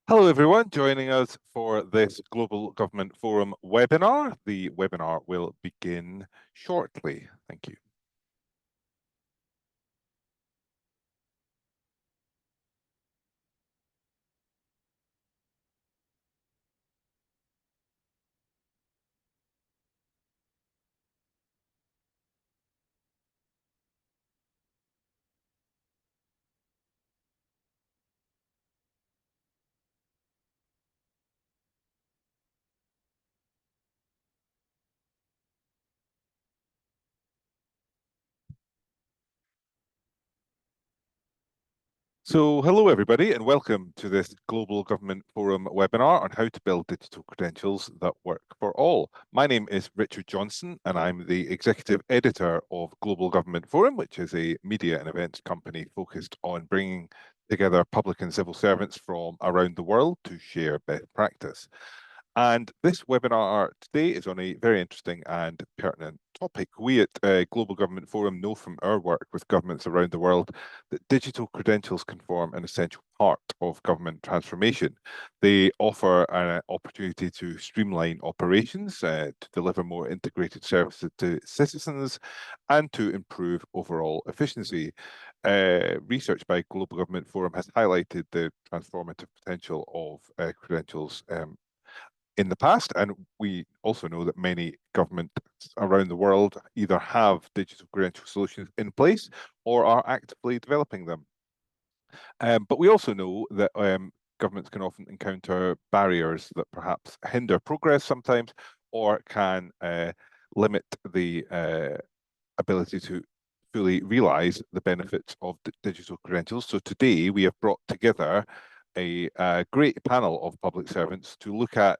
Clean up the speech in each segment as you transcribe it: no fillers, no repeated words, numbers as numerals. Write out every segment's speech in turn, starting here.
Hello, everyone, joining us for this Global Government Forum webinar. The webinar will begin shortly. Thank you. So, hello, everybody, and welcome to this Global Government Forum webinar on how to build digital credentials that work for all. My name is Richard Johnson, and I'm the executive editor of Global Government Forum, which is a media and events company focused on bringing together public and civil servants from around the world to share best practice. And this webinar today is on a very interesting and pertinent topic. We at Global Government Forum know from our work with governments around the world that digital credentials can form an essential part of government transformation. They offer an opportunity to streamline operations, to deliver more integrated services to citizens, and to improve overall efficiency. Research by Global Government Forum has highlighted the transformative potential of credentials in the past, and we also know that many governments around the world either have digital credential solutions in place or are actively developing them. But we also know that governments can often encounter barriers that perhaps hinder progress sometimes or can limit the ability to fully realize the benefits of digital credentials. So today we have brought together a great panel of public servants to look at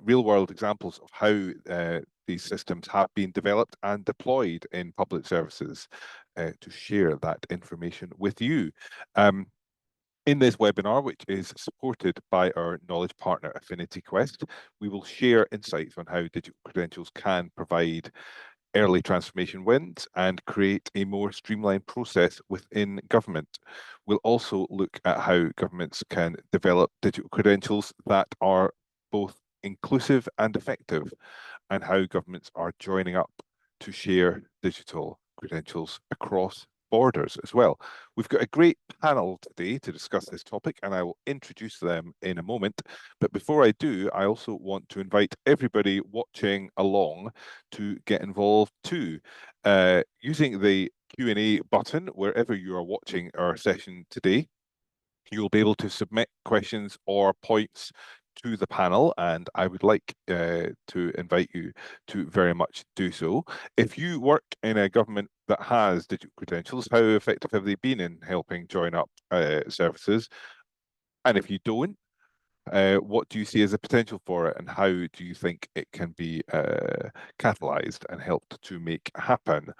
real world examples of how these systems have been developed and deployed in public services to share that information with you. In this webinar, which is supported by our knowledge partner Affinity Quest, we will share insights on how digital credentials can provide early transformation wins and create a more streamlined process within government. We'll also look at how governments can develop digital credentials that are both inclusive and effective, and how governments are joining up to share digital credentials across borders as well. We've got a great panel today to discuss this topic, and I will introduce them in a moment. But before I do, I also want to invite everybody watching along to get involved too. Using the Q&A button wherever you are watching our session today, you'll be able to submit questions or points to the panel, and I would like to invite you to very much do so. If you work in a government that has digital credentials, how effective have they been in helping join up services? And if you don't, what do you see as a potential for it, and how do you think it can be catalyzed and helped to make happen?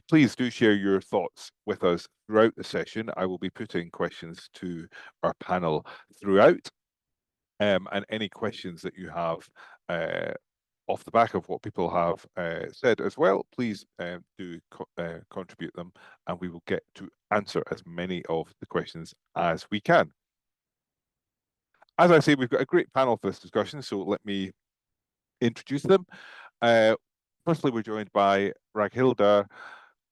Please do share your thoughts with us throughout the session. I will be putting questions to our panel throughout, and any questions that you have off the back of what people have said as well, please do contribute them, and we will get to answer as many of the questions as we can. As I say, we've got a great panel for this discussion, so let me introduce them. Firstly, we're joined by Raghilda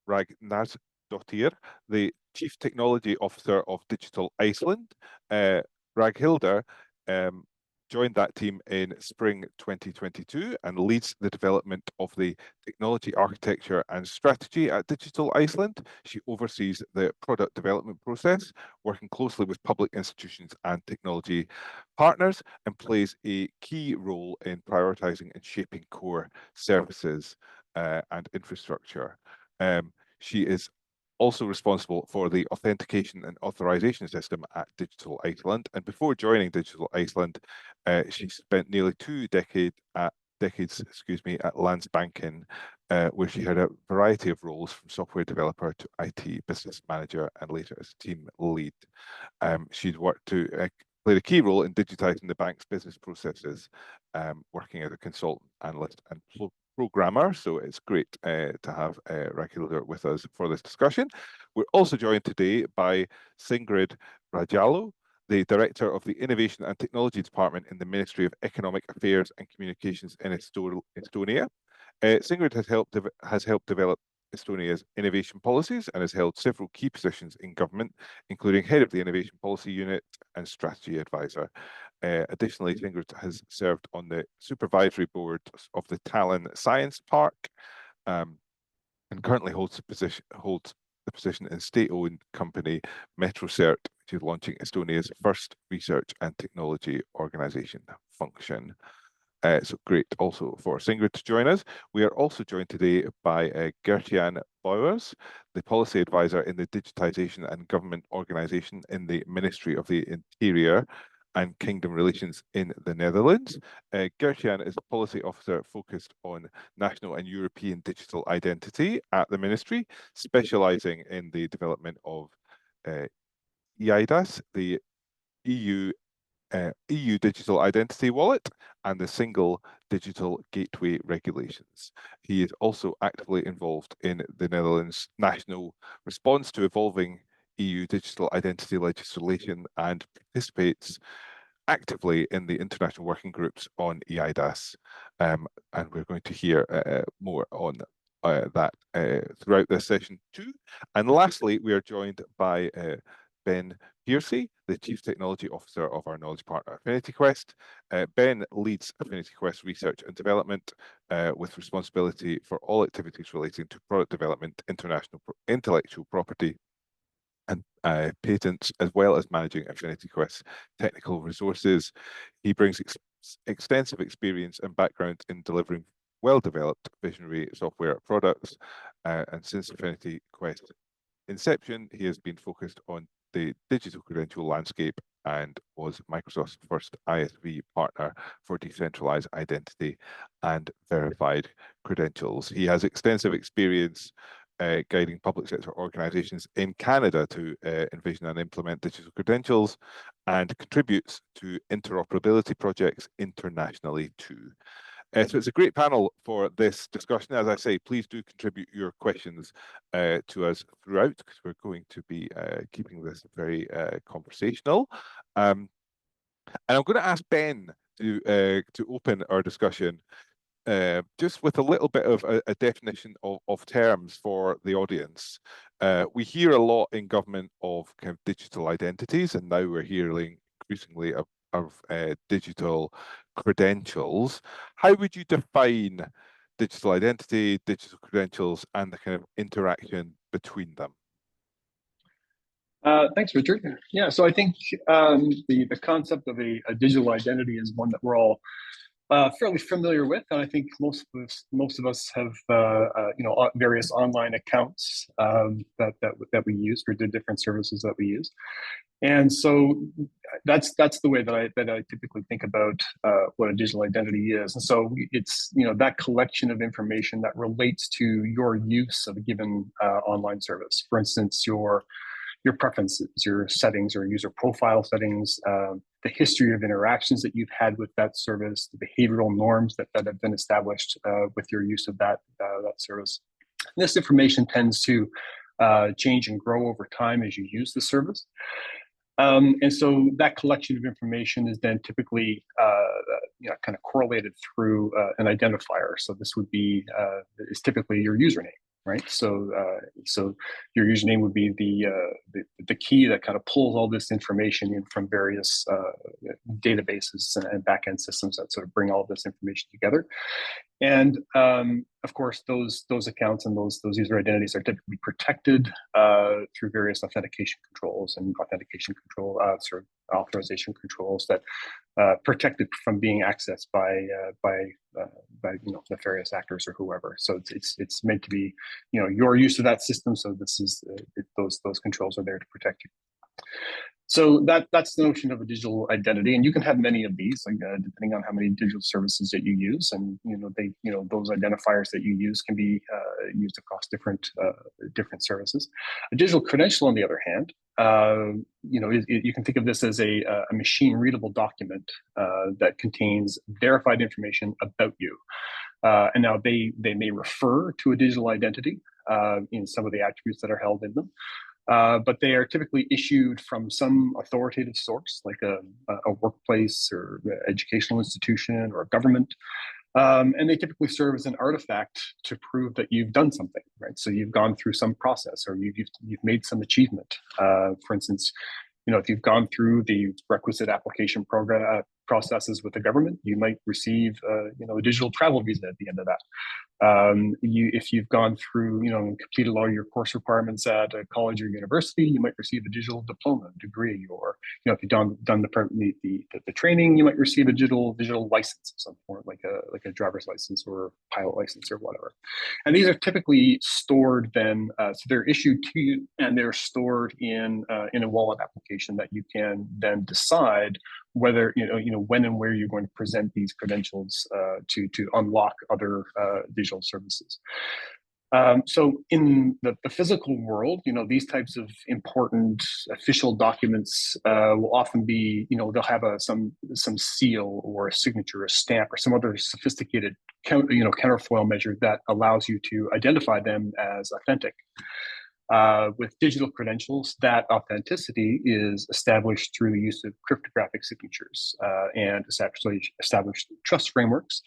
Ragnarsdottir, the Chief Technology Officer of Digital Iceland. Raghilda joined that team in spring 2022 and leads the development of the technology architecture and strategy at Digital Iceland. She oversees the product development process, working closely with public institutions and technology partners, and plays a key role in prioritizing and shaping core services and infrastructure. She is also responsible for the authentication and authorization system at Digital Iceland. And before joining Digital Iceland, she spent nearly decades at Landsbanken, where she had a variety of roles from software developer to IT business manager and later as team lead. She'd worked to played a key role in digitizing the bank's business processes, working as a consultant, analyst, and programmer. So it's great to have Raghilda with us for this discussion. We're also joined today by Sigrid Rajalo, the Director of the Innovation and Technology Department in the Ministry of Economic Affairs and Communications in Estonia. Sigrid has helped develop Estonia's innovation policies and has held several key positions in government, including head of the Innovation Policy Unit and Strategy Advisor. Additionally, Sigrid has served on the supervisory board of the Tallinn Science Park, and currently holds the position in state-owned company Metrocert, which is launching Estonia's first research and technology organisation function. So great also for Sigrid to join us. We are also joined today by Gert-Jan Bouwers, the policy advisor in the Digitisation and Government Organisation in the Ministry of the Interior and Kingdom Relations in the Netherlands. Gert-Jan is a policy officer focused on national and European digital identity at the ministry, specialising in the development of eIDAS, the EU Digital Identity Wallet, and the Single Digital Gateway regulations. He is also actively involved in the Netherlands' national response to evolving EU digital identity legislation and participates actively in the international working groups on eIDAS. And we're going to hear more on that throughout this session too. And lastly, we are joined by Ben Piercy, the Chief Technology Officer of our knowledge partner, Affinity Quest. Ben leads Affinity Quest research and development with responsibility for all activities relating to product development, international intellectual property, and patents, as well as managing Affinity Quest's technical resources. He brings extensive experience and background in delivering well-developed visionary software products. And since Affinity Quest inception, he has been focused on the digital credential landscape and was Microsoft's first ISV partner for decentralized identity and verified credentials. He has extensive experience guiding public sector organizations in Canada to envision and implement digital credentials, and contributes to interoperability projects internationally too. So it's a great panel for this discussion. As I say, please do contribute your questions to us throughout, because we're going to be keeping this very conversational. And I'm going to ask Ben to open our discussion just with a little bit of a definition of terms for the audience. We hear a lot in government of kind of digital identities, and now we're hearing increasingly of digital credentials. How would you define digital identity, digital credentials, and the kind of interaction between them? Thanks, Richard. Yeah, so I think the concept of a digital identity is one that we're all fairly familiar with, and I think most of us have various online accounts that we use for the different services that we use, and so that's the way that I typically think about what a digital identity is. And so it's that collection of information that relates to your use of a given online service. For instance, your preferences, your settings or user profile settings, the history of interactions that you've had with that service, the behavioral norms that have been established with your use of that service. And this information tends to change and grow over time as you use the service. And so that collection of information is then typically kind of correlated through an identifier. So this would be is typically your username. Right, so your username would be the key that kind of pulls all this information in from various databases and backend systems that sort of bring all of this information together. And of course, those accounts and those user identities are typically protected through various authentication controls and sort of authorization controls that protect it from being accessed by nefarious actors or whoever. So it's meant to be your use of that system. So this is those controls are there to protect you. So that's the notion of a digital identity, and you can have many of these, depending on how many digital services that you use, and those identifiers that you use can be used across different services. A digital credential, on the other hand, you can think of this as a machine-readable document that contains verified information about you. And now they may refer to a digital identity in some of the attributes that are held in them. but they are typically issued from some authoritative source, like a workplace or educational institution or a government. And they typically serve as an artifact to prove that you've done something, right? So you've gone through some process, or you've made some achievement. For instance, if you've gone through the requisite application program processes with the government, you might receive, a digital travel visa at the end of that. If you've gone through, and completed all your course requirements at a college or university, you might receive a digital diploma, degree, or if you've done the training, you might receive a digital license of some form, like a driver's license or pilot license or whatever. And these are typically stored then, so they're issued to you, and they're stored in a wallet application that you can then decide whether when and where you're going to present these credentials to unlock other digital services. So in the physical world, these types of important official documents will often be, they'll have some seal or a signature, a stamp, or some other sophisticated counterfoil measure that allows you to identify them as authentic. With digital credentials, that authenticity is established through the use of cryptographic signatures and established trust frameworks.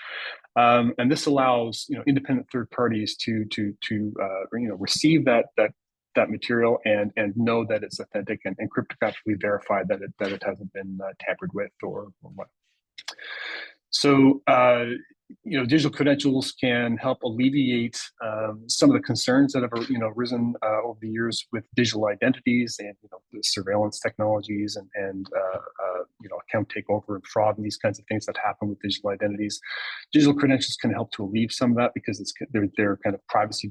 And this allows independent third parties to receive that material and know that it's authentic and cryptographically verify that it hasn't been tampered with or what. So digital credentials can help alleviate some of the concerns that have arisen over the years with digital identities and the surveillance technologies and account takeover and fraud and these kinds of things that happen with digital identities. Digital credentials can help to alleviate some of that because they're kind of privacy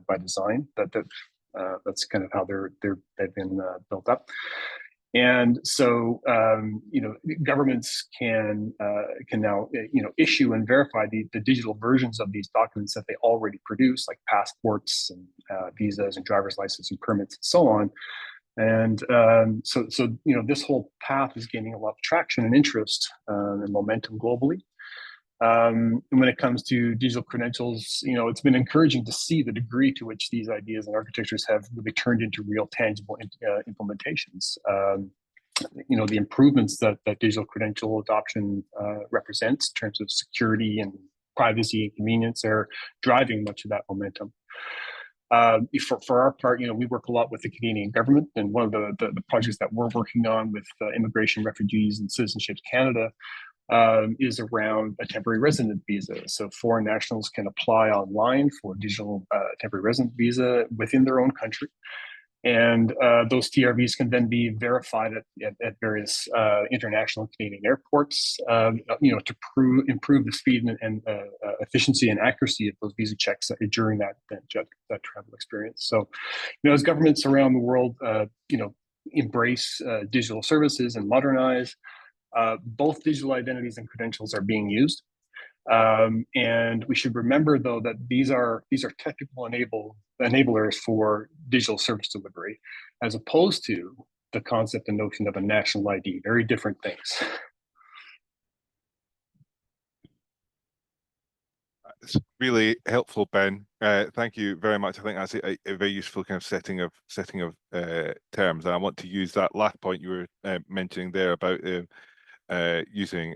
by design. That's kind of how they've been built up. And so, governments can now, issue and verify the digital versions of these documents that they already produce, like passports and visas and driver's license and permits and so on. And so this whole path is gaining a lot of traction and interest and momentum globally. And when it comes to digital credentials, it's been encouraging to see the degree to which these ideas and architectures have really turned into real tangible implementations. The improvements that digital credential adoption represents in terms of security and privacy and convenience are driving much of that momentum. For our part, we work a lot with the Canadian government, and one of the projects that we're working on with Immigration, Refugees, and Citizenship Canada is around a temporary resident visa. So foreign nationals can apply online for digital temporary resident visa within their own country. And those TRVs can then be verified at various international Canadian airports, to improve the speed and efficiency and accuracy of those visa checks during that travel experience. So, as governments around the world, embrace digital services and modernize, both digital identities and credentials are being used. And we should remember, though, that these are technical enablers for digital service delivery, as opposed to the concept and notion of a national ID. Very different things. It's really helpful, Ben. Thank you very much. I think that's a very useful kind of setting of terms. And I want to use that last point you were mentioning there about using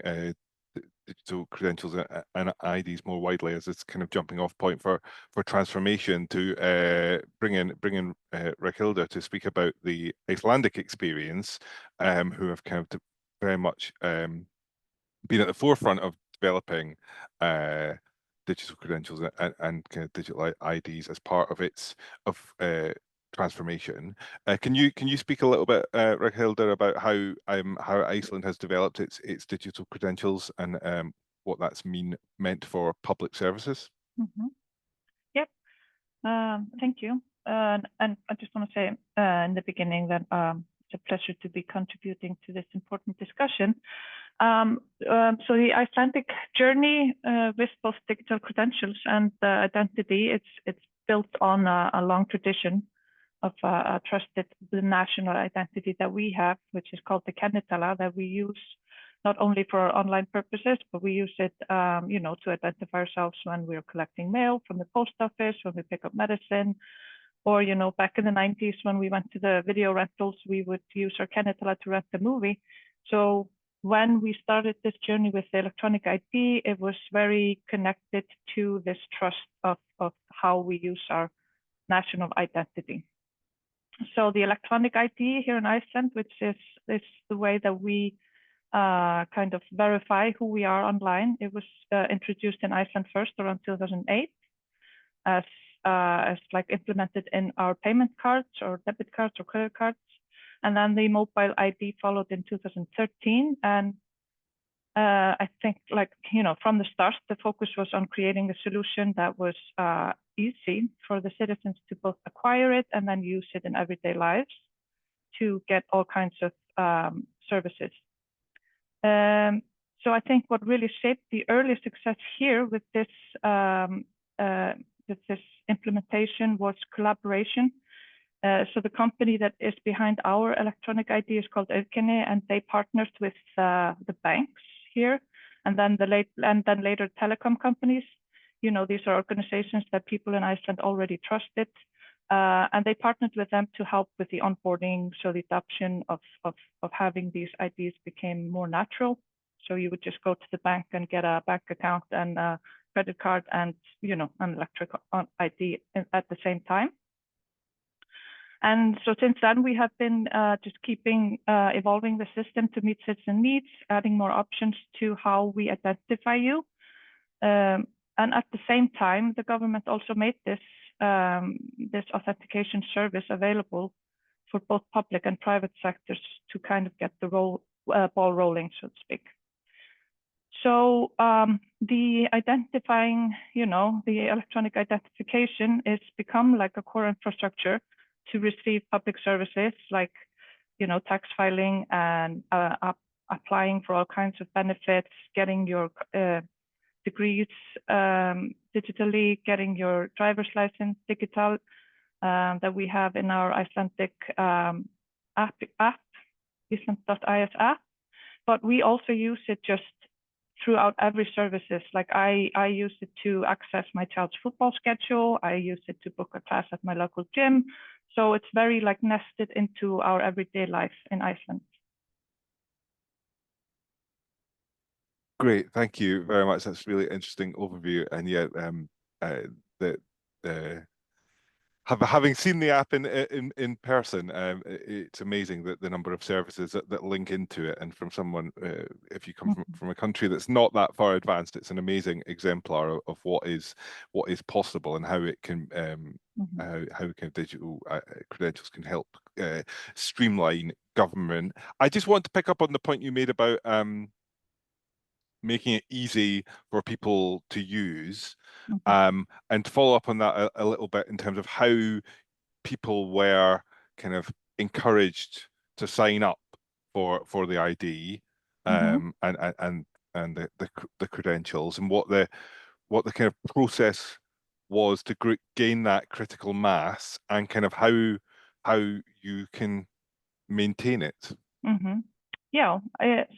digital credentials and IDs more widely as it's kind of jumping off point for transformation, to bring in Raghilde to speak about the Icelandic experience, who have kind of very much been at the forefront of developing digital credentials and kind of digital IDs as part of its transformation. Can you speak a little bit, Raghilde, about how Iceland has developed its digital credentials and what that's meant for public services? Mm-hmm. Yep. Thank you. And I just want to say in the beginning that it's a pleasure to be contributing to this important discussion. So the Icelandic journey with both digital credentials and identity, it's built on a long tradition of a trusted national identity that we have, which is called the Kennitala, that we use not only for online purposes, but we use it, to identify ourselves when we're collecting mail from the post office, when we pick up medicine, Or, back in the 90s when we went to the video rentals, we would use our Kennitala to rent the movie. So when we started this journey with the electronic ID, it was very connected to this trust of how we use our national identity. So the electronic ID here in Iceland, which is the way that we kind of verify who we are online. It was introduced in Iceland first around 2008 as like implemented in our payment cards or debit cards or credit cards. And then the mobile ID followed in 2013. And I think from the start, the focus was on creating a solution that was easy for the citizens to both acquire it and then use it in everyday lives to get all kinds of services. So I think what really shaped the early success here with this implementation was collaboration. So the company that is behind our electronic ID is called Auðkenni, and they partnered with the banks here, and then later telecom companies. These are organizations that people in Iceland already trusted, and they partnered with them to help with the onboarding. So the adoption of having these IDs became more natural. So you would just go to the bank and get a bank account and a credit card and an electronic ID at the same time. And so since then, we have been just keeping evolving the system to meet citizen needs, adding more options to how we identify you. And at the same time, the government also made this authentication service available for both public and private sectors to kind of get the ball rolling, so to speak. So the identifying, the electronic identification is become like a core infrastructure to receive public services like, tax filing and applying for all kinds of benefits, getting your degrees digitally, getting your driver's license digital that we have in our Icelandic app, Iceland.is app. But we also use it just throughout every services. Like I use it to access my child's football schedule. I use it to book a class at my local gym. So it's very nested into our everyday life in Iceland. Great, thank you very much. That's a really interesting overview. And yeah, having seen the app in person, it's amazing that the number of services that link into it. And from someone, if you come from a country that's not that far advanced, it's an amazing exemplar of what is possible and how it can how kind of digital credentials can help streamline government. I just want to pick up on the point you made about making it easy for people to use, and to follow up on that a little bit in terms of how people were kind of encouraged to sign up for the ID, and the credentials, and what the kind of process was to gain that critical mass, and kind of how you can maintain it. Yeah,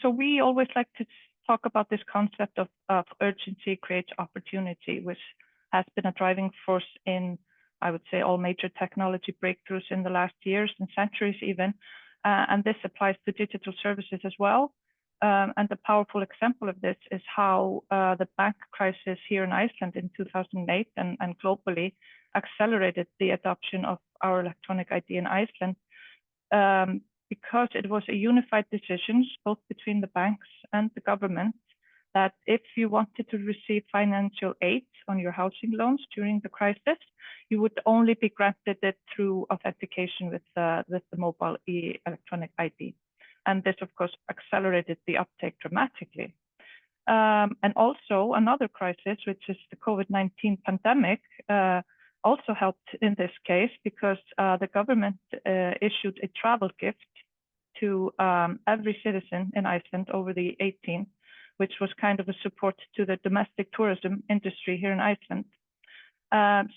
so we always like to talk about this concept of urgency creates opportunity, which has been a driving force in, I would say, all major technology breakthroughs in the last years and centuries even. And this applies to digital services as well. And a powerful example of this is how the bank crisis here in Iceland in 2008 and globally accelerated the adoption of our electronic ID in Iceland. Because it was a unified decision, both between the banks and the government, that if you wanted to receive financial aid on your housing loans during the crisis, you would only be granted it through authentication with the mobile electronic ID. And this, of course, accelerated the uptake dramatically. And also another crisis, which is the COVID-19 pandemic, also helped in this case because the government issued a travel gift to every citizen in Iceland over the 18, which was kind of a support to the domestic tourism industry here in Iceland.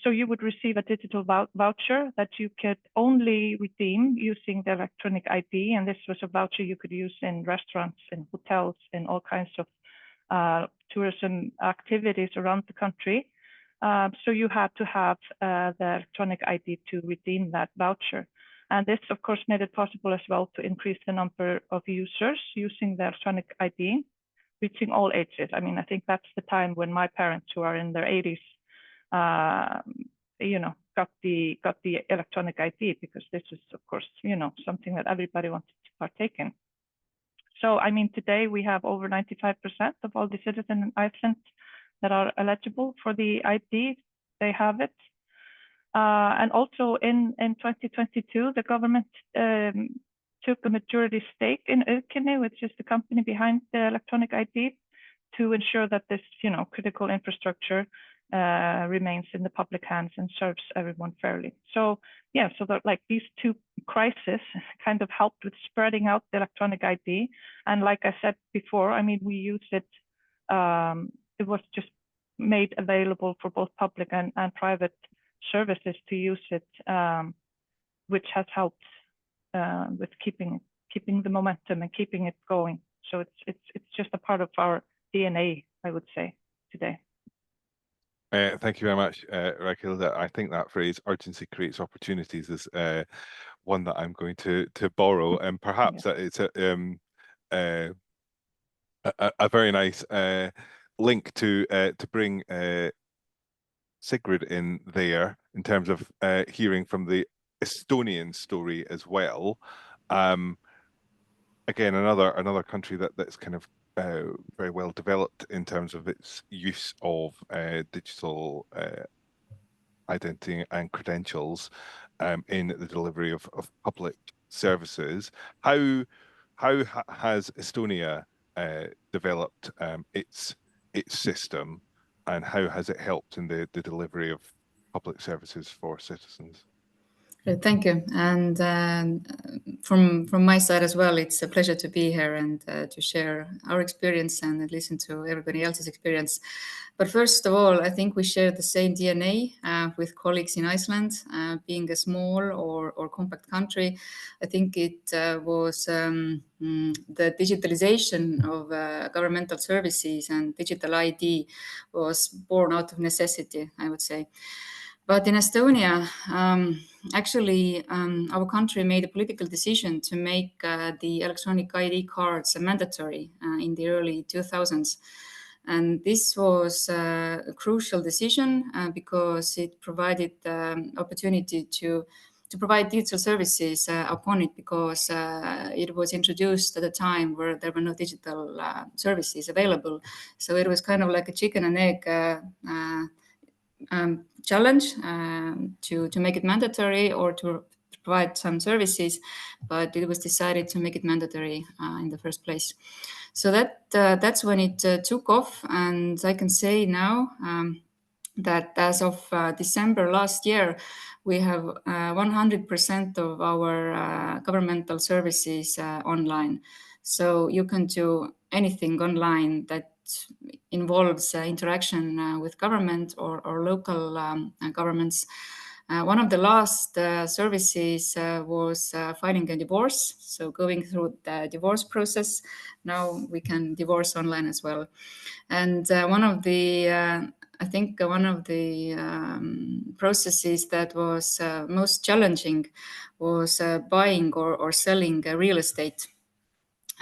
So you would receive a digital voucher that you could only redeem using the electronic ID. And this was a voucher you could use in restaurants, in hotels, in all kinds of tourism activities around the country. So you had to have the electronic ID to redeem that voucher. And this, of course, made it possible as well to increase the number of users using the electronic ID, reaching all ages. I mean, I think that's the time when my parents, who are in their 80s, got the electronic ID, because this is, of course, something that everybody wanted to partake in. So, I mean, today we have over 95% of all the citizens in Iceland that are eligible for the ID. They have it. And also in 2022, the government took a majority stake in Auðkenni, which is the company behind the electronic ID, to ensure that this, critical infrastructure remains in the public hands and serves everyone fairly. So yeah, so that like these two crises kind of helped with spreading out the electronic ID. And like I said before, I mean, we use it. It was just made available for both public and private services to use it, which has helped with keeping the momentum and keeping it going. So it's just a part of our DNA, I would say, today. Thank you very much, Rakel. I think that phrase "urgency creates opportunities" is one that I'm going to borrow, and perhaps that it's a very nice link to bring Sigrid in there in terms of hearing from the Estonian story as well. Again, another country that's kind of very well developed in terms of its use of digital identity and credentials in the delivery of public services. How has Estonia developed its system, and how has it helped in the delivery of public services for citizens? Thank you. And from my side as well, it's a pleasure to be here and to share our experience and listen to everybody else's experience. But first of all, I think we share the same DNA with colleagues in Iceland. Being a small or compact country, I think it was the digitalization of governmental services and digital ID was born out of necessity, I would say. But in Estonia, actually, our country made a political decision to make the electronic ID cards mandatory in the early 2000s. And this was a crucial decision because it provided the opportunity to provide digital services upon it, because it was introduced at a time where there were no digital services available. So it was kind of like a chicken and egg challenge to make it mandatory or to provide some services, but it was decided to make it mandatory in the first place. So that's when it took off, and I can say now that as of December last year, we have 100% of our governmental services online. So you can do anything online that involves interaction with government or local governments. One of the last services was filing a divorce. So going through the divorce process, now we can divorce online as well. And one of the processes that was most challenging was buying or selling real estate.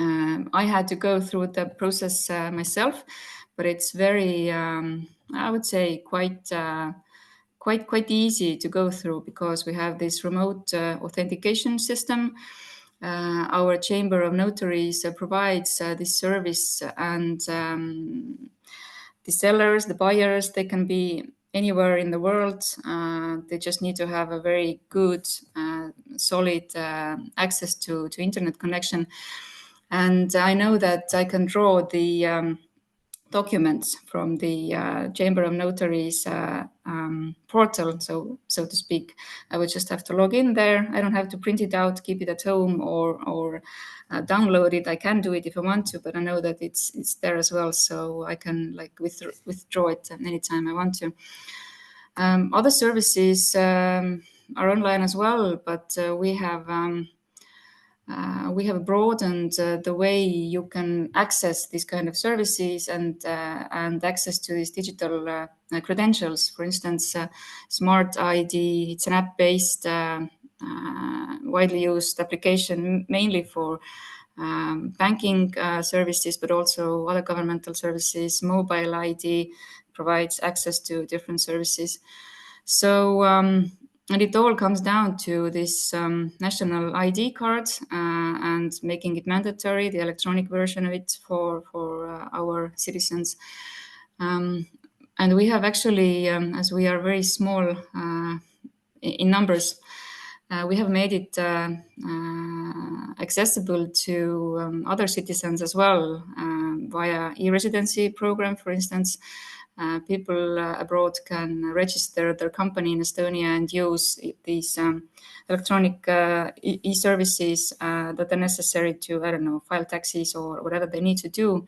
I had to go through the process myself, but it's very, I would say, quite easy to go through, because we have this remote authentication system. Our Chamber of Notaries provides this service, and the sellers, the buyers, they can be anywhere in the world. They just need to have a very good, solid access to internet connection. And I know that I can draw the documents from the Chamber of Notaries portal, so to speak. I would just have to log in there. I don't have to print it out, keep it at home, or download it. I can do it if I want to, but I know that it's there as well, so I can withdraw it anytime I want to. Other services are online as well, but we have we have broadened the way you can access these kind of services and access to these digital credentials. For instance, Smart ID, it's an app-based, widely used application, mainly for banking services, but also other governmental services. Mobile ID provides access to different services. So, and it all comes down to this national ID card and making it mandatory, the electronic version of it for our citizens. And we have actually, as we are very small in numbers, we have made it accessible to other citizens as well via e-residency program, for instance. People abroad can register their company in Estonia and use these electronic e-services that are necessary to, I don't know, file taxes or whatever they need to do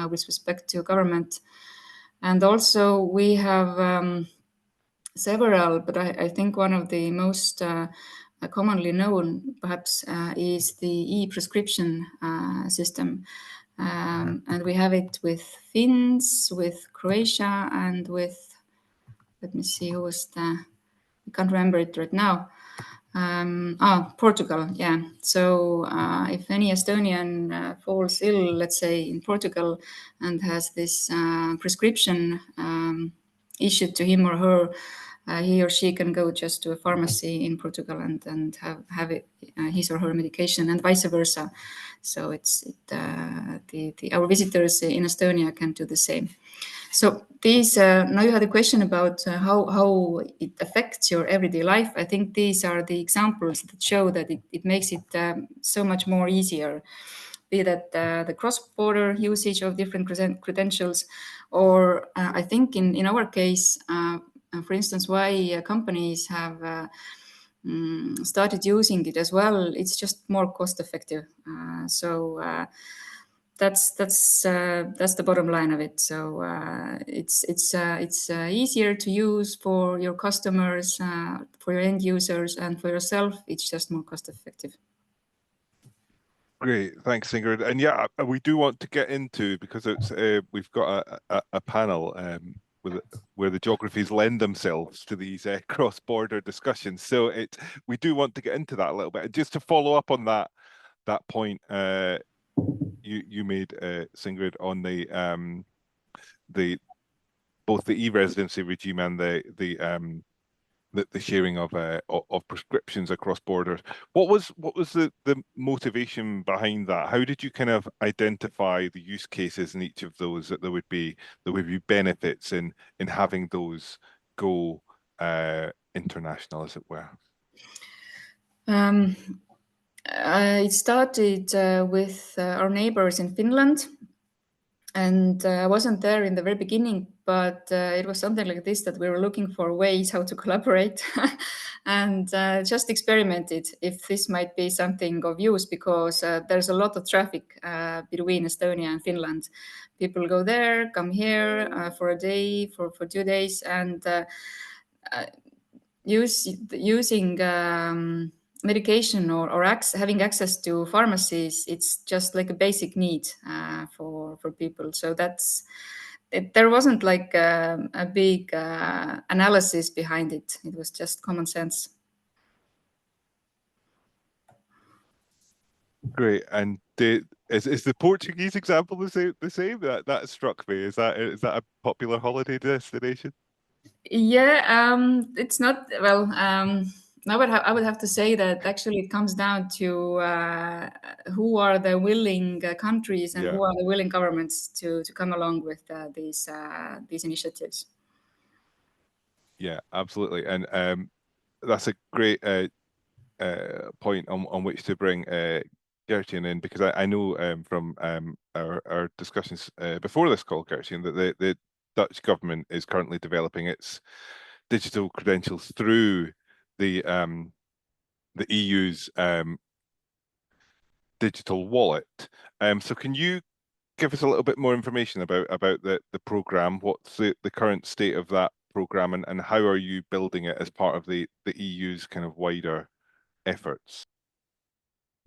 with respect to government. And also we have several, but I think one of the most commonly known perhaps is the e-prescription system. And we have it with Finns, with Croatia, and with, let me see, who was I can't remember it right now. Portugal, yeah. So if any Estonian falls ill, let's say in Portugal, and has this prescription issued to him or her, he or she can go just to a pharmacy in Portugal and have it, his or her medication, and vice versa. So our visitors in Estonia can do the same. So these now you had a question about how it affects your everyday life. I think these are the examples that show that it makes it so much more easier, be that the cross-border usage of different credentials, or I think in our case, for instance, why companies have started using it as well. It's just more cost-effective. That's the bottom line of it. So it's easier to use for your customers, for your end users, and for yourself. It's just more cost-effective. Great, thanks, Ingrid. And yeah, we do want to get into, because it's we've got a panel where the geographies lend themselves to these cross-border discussions. So we do want to get into that a little bit. And just to follow up on that point you made, Sigrid, on both the e-residency regime and the sharing of prescriptions across borders. What was the motivation behind that? How did you kind of identify the use cases in each of those that there would be benefits in having those go international, as it were? It started with our neighbors in Finland. And I wasn't there in the very beginning, but it was something like this, that we were looking for ways how to collaborate and just experimented if this might be something of use, because there's a lot of traffic between Estonia and Finland. People go there, come here for a day, for 2 days, and using medication or having access to pharmacies, it's just like a basic need for people. So there wasn't like a big analysis behind it. It was just common sense. Great. And is the Portuguese example the same? That struck me. Is that a popular holiday destination? Yeah, it's not, well, I would have to say that actually it comes down to who are the willing countries and who are the willing governments to come along with these initiatives. Yeah, absolutely. And that's a great point on which to bring Gertjan in, because I know from our discussions before this call, Gertjan, that the Dutch government is currently developing its digital credentials through the EU's digital wallet. So can you give us a little bit more information about the program? What's the current state of that program, and how are you building it as part of the EU's kind of wider efforts?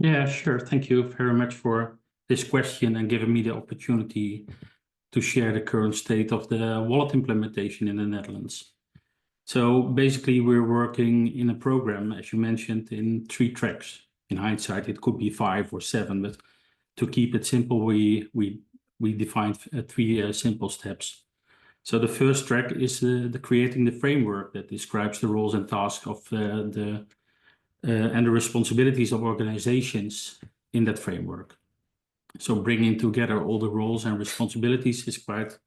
Yeah, sure. Thank you very much for this question and giving me the opportunity to share the current state of the wallet implementation in the Netherlands. So basically, we're working in a program, as you mentioned, in 3 tracks. In hindsight, it could be 5 or 7, but to keep it simple, we defined 3 simple steps. So the first track is the creating the framework that describes the roles and tasks of and the responsibilities of organizations in that framework. So bringing together all the roles and responsibilities is quite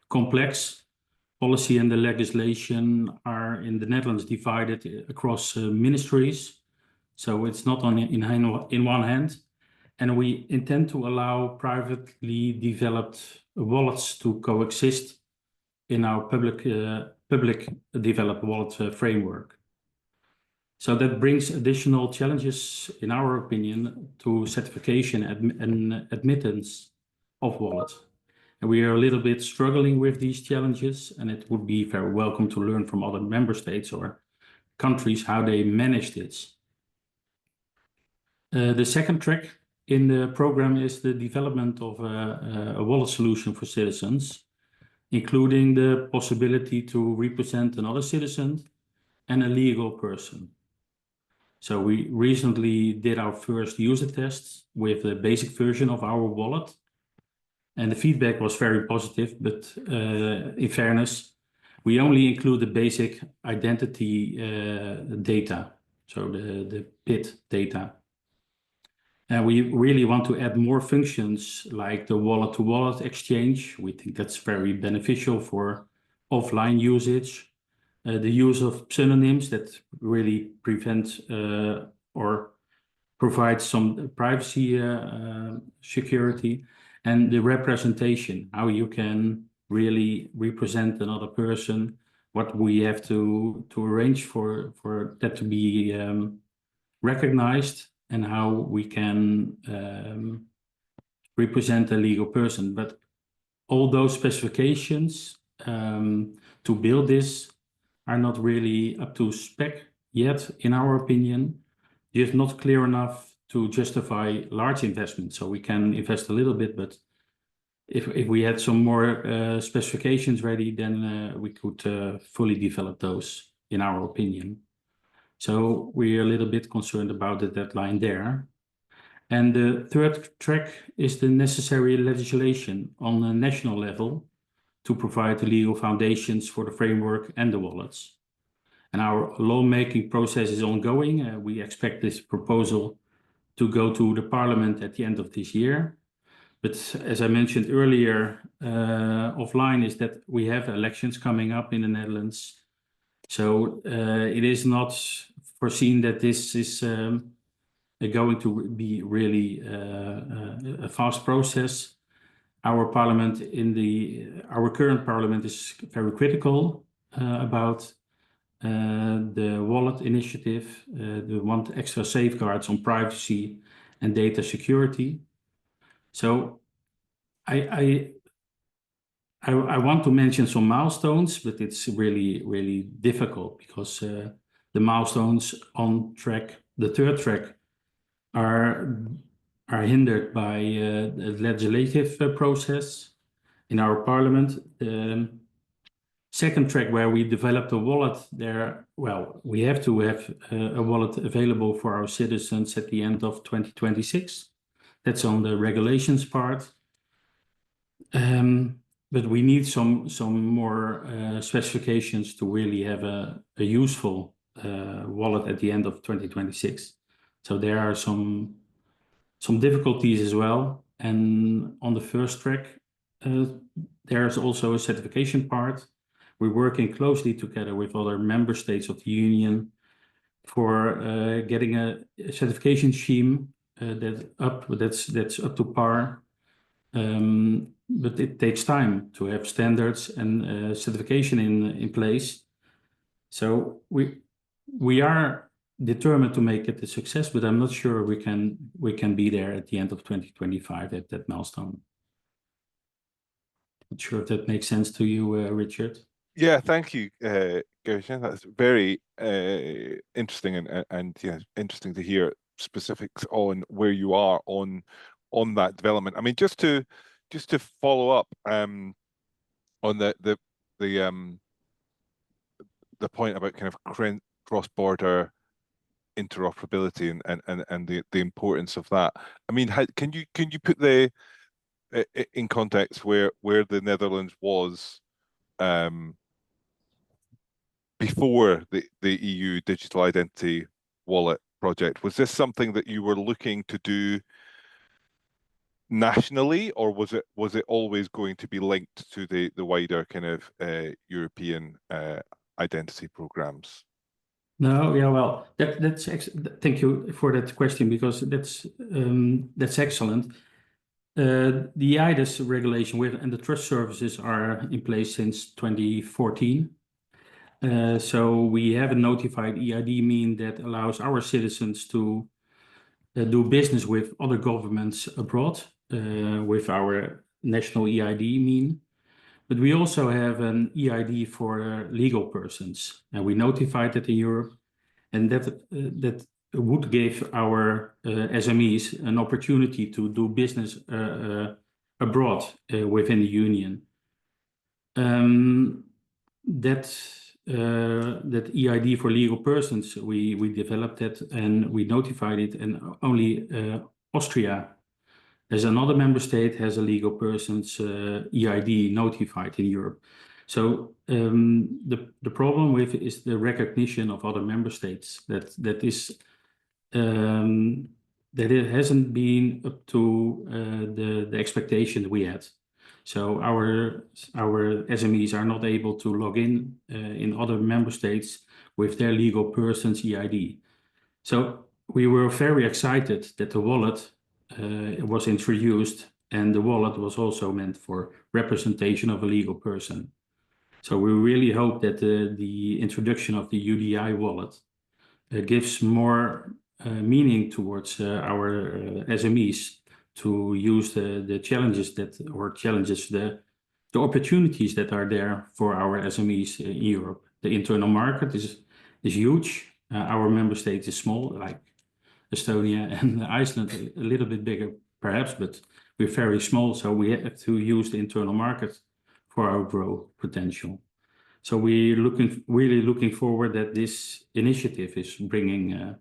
complex. Policy and the legislation are in the Netherlands divided across ministries. So it's not in one hand. And we intend to allow privately developed wallets to coexist in our public developed wallet framework. So that brings additional challenges, in our opinion, to certification and admittance of wallets. And we are a little bit struggling with these challenges, and it would be very welcome to learn from other member states or countries how they manage this. The second track in the program is the development of a wallet solution for citizens, including the possibility to represent another citizen and a legal person. So we recently did our first user tests with the basic version of our wallet, and the feedback was very positive, but in fairness, we only include the basic identity data, so the PID data. And we really want to add more functions like the wallet-to-wallet exchange. We think that's very beneficial for offline usage. The use of pseudonyms that really prevent or provide some privacy security, and the representation, how you can really represent another person, what we have to arrange for that to be recognized, and how we can represent a legal person. But all those specifications to build this are not really up to spec yet, in our opinion. It's not clear enough to justify large investments. So we can invest a little bit, but if we had some more specifications ready, then we could fully develop those, in our opinion. So we're a little bit concerned about the deadline there. And the third track is the necessary legislation on a national level to provide the legal foundations for the framework and the wallets. And our lawmaking process is ongoing. We expect this proposal to go to the parliament at the end of this year. But as I mentioned earlier, offline is that we have elections coming up in the Netherlands. So it is not foreseen that this is going to be really a fast process. Our parliament our current parliament is very critical about the wallet initiative. They want extra safeguards on privacy and data security. So I want to mention some milestones, but it's really difficult because the milestones on track, the third track, are hindered by the legislative process in our parliament. The second track, where we developed a wallet there, well, we have to have a wallet available for our citizens at the end of 2026. That's on the regulations part. But we need some more specifications to really have a useful wallet at the end of 2026. So there are some difficulties as well. And on the first track, there's also a certification part. We're working closely together with other member states of the Union for getting a certification scheme that's up to par. But it takes time to have standards and certification in place. So we are determined to make it a success, but I'm not sure we can be there at the end of 2025 at that milestone. Not sure if that makes sense to you, Richard. Yeah, thank you, Gertjan. That's very interesting and yeah, interesting to hear specifics on where you are on that development. I mean, just to follow up on the point about kind of cross-border interoperability and the importance of that. I mean, can you put in context where the Netherlands was before the EU digital identity wallet project? Was this something that you were looking to do nationally, or was it always going to be linked to the wider kind of European identity programs? No, yeah, well, thank you for that question, because that's excellent. The eIDAS regulation and the trust services are in place since 2014. So we have a notified eID mean that allows our citizens to do business with other governments abroad with our national eID mean. But we also have an eID for legal persons, and we notified that in Europe, and that would give our SMEs an opportunity to do business abroad within the Union. That eID for legal persons, we developed it and we notified it, and only Austria, as another member state, has a legal person's eID notified in Europe. So the problem with it is the recognition of other member states. That it hasn't been up to the expectation we had. So our SMEs are not able to log in other member states with their legal person's eID. So we were very excited that the wallet was introduced, and the wallet was also meant for representation of a legal person. So we really hope that the introduction of the UDI wallet gives more meaning towards our SMEs to use the opportunities that are there for our SMEs in Europe. The internal market is huge. Our member state is small, like Estonia and Iceland, a little bit bigger perhaps, but we're very small, so we have to use the internal market for our growth potential. So we're really looking forward that this initiative is bringing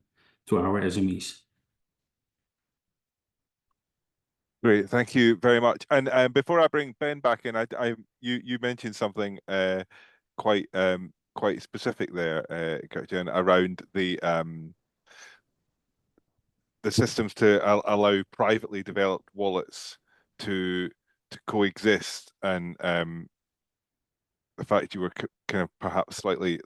to our SMEs. Great, thank you very much. And before I bring Ben back in, you mentioned something quite specific there, Gert-Jan, around the systems to allow privately developed wallets to coexist, and the fact you were kind of perhaps slightly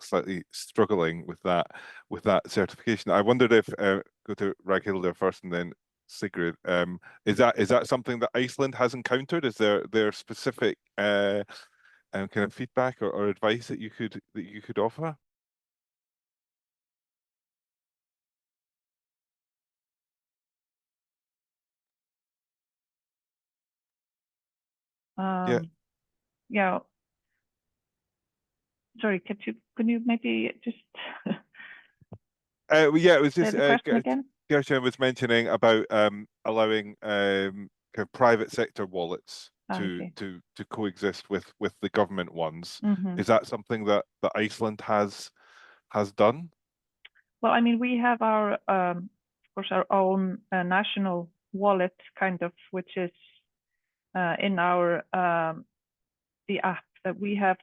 struggling with that certification. I wondered if go to Ragnhildur first and then Sigrid. Is that something that Iceland has encountered? Is there specific kind of feedback or advice that you could offer? Yeah. Sorry, can you maybe just yeah, it was just say the question again? Gert-Jan was mentioning about allowing kind of private sector wallets to coexist with the government ones. Mm-hmm. Is that something that Iceland has done? Well, I mean, we have our of course our own national wallet, kind of, which is in our the app that we have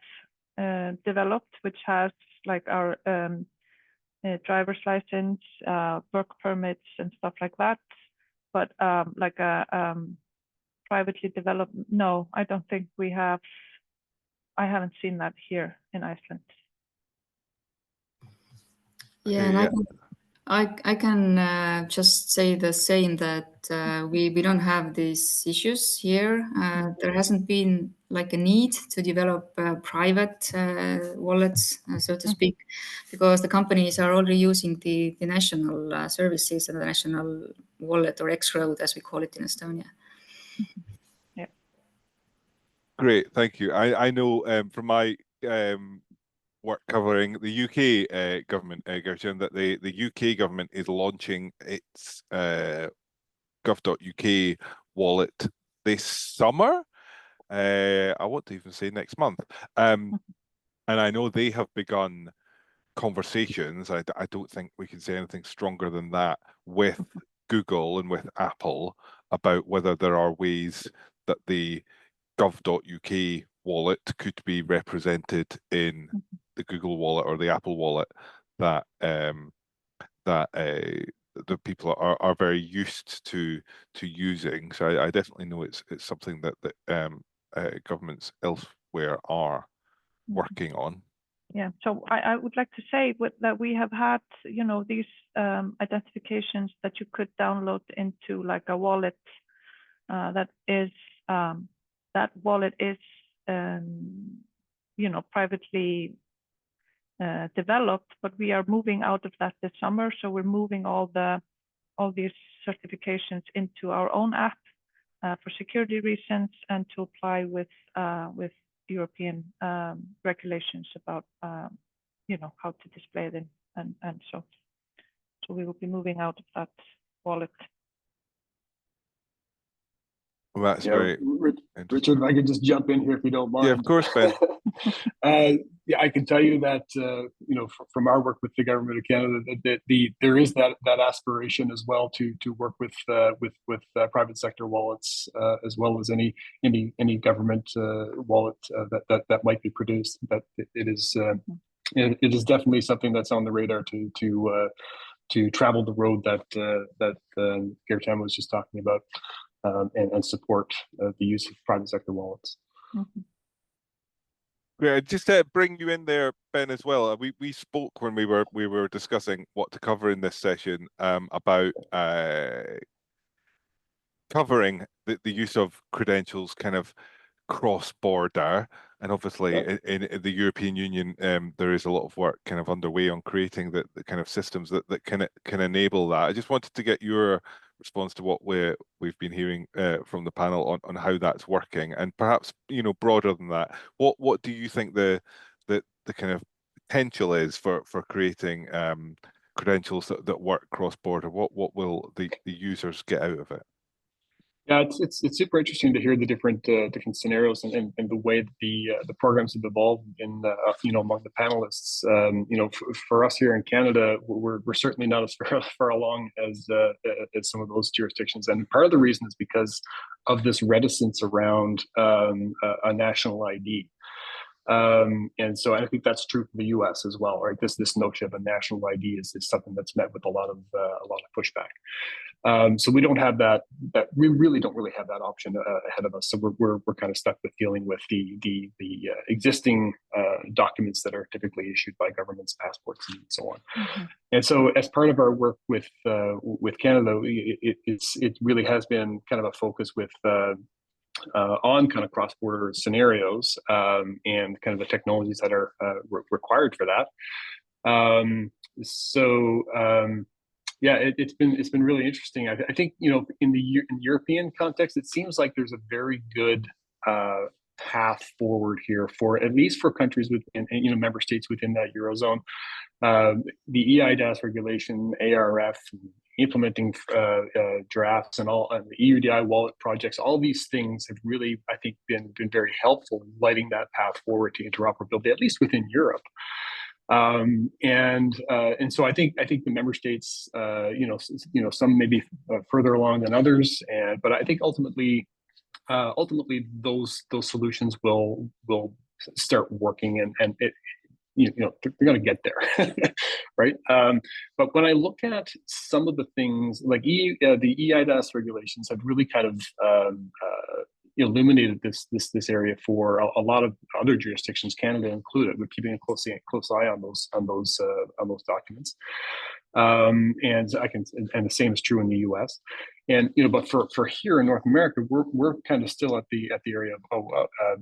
developed, which has like our driver's license, work permits, and stuff like that. But like a privately developed, no, I don't think we have. I haven't seen that here in Iceland. Yeah, and I can just say the same, that we don't have these issues here. There hasn't been like a need to develop private wallets, so to speak, because the companies are already using the national services and the national wallet, or X-Road as we call it in Estonia. Great, thank you. I know from my work covering the UK government, Gertjan, that the UK government is launching its gov.uk wallet this summer. I want to even say next month. And I know they have begun conversations. I don't think we can say anything stronger than that with Google and with Apple about whether there are ways that the gov.uk wallet could be represented in the Google wallet or the Apple wallet that the people are very used to using. So I definitely know it's something that governments elsewhere are working on. Yeah, so I would like to say that we have had, you know, these identifications that you could download into like a wallet that wallet is, you know, privately developed, but we are moving out of that this summer. So we're moving all these certifications into our own app for security reasons and to apply with European regulations about you know, how to display them, and so we will be moving out of that wallet. Well, that's very Richard, if I could just jump in here if you don't mind. Yeah, of course, Ben. Yeah, I can tell you that you know, from our work with the government of Canada, that there is that aspiration as well to work with private sector wallets as well as any government wallet that might be produced. That it is definitely something that's on the radar to travel the road that Gertjan was just talking about. And support the use of private sector wallets. Great. Just to bring you in there, Ben, as well. We spoke when we were discussing what to cover in this session about covering the use of credentials kind of cross-border, and obviously in the European Union there is a lot of work kind of underway on creating the kind of systems that can enable that. I just wanted to get your response to what we've been hearing from the panel on how that's working, and perhaps, you know, broader than that, what do you think the kind of potential is for creating credentials that work cross-border? What will the users get out of it? Yeah, it's super interesting to hear the different scenarios and the way that the programs have evolved in you know, among the panelists. You know, for us here in Canada, we're certainly not as far along as some of those jurisdictions, and part of the reason is because of this reticence around a national ID. And so I think that's true for the U.S. as well, right? This notion of a national ID is something that's met with a lot of pushback. So we don't have that. We really don't have that option ahead of us. So we're kind of stuck with dealing with the existing documents that are typically issued by governments, passports, and so on. And so, as part of our work with Canada, it really has been kind of a focus with. On kind of cross-border scenarios and kind of the technologies that are required for that. Yeah, it's been really interesting. I think, you know, in European context, it seems like there's a very good path forward here for at least for countries within, you know, member states within that Eurozone. The EIDAS regulation, ARF, implementing drafts, and all the EUDI wallet projects, all these things have really, I think, been very helpful in lighting that path forward to interoperability, at least within Europe. And so I think the member states, you know, some may be further along than others, but I think ultimately those solutions will start working, and it, you know, they're going to get there, right? But when I look at some of the things like the EIDAS regulations have really kind of illuminated this area for a lot of other jurisdictions, Canada included. We're keeping a close eye on those documents, and the same is true in the U.S. And, you know, but for here in North America, we're kind of still at the area of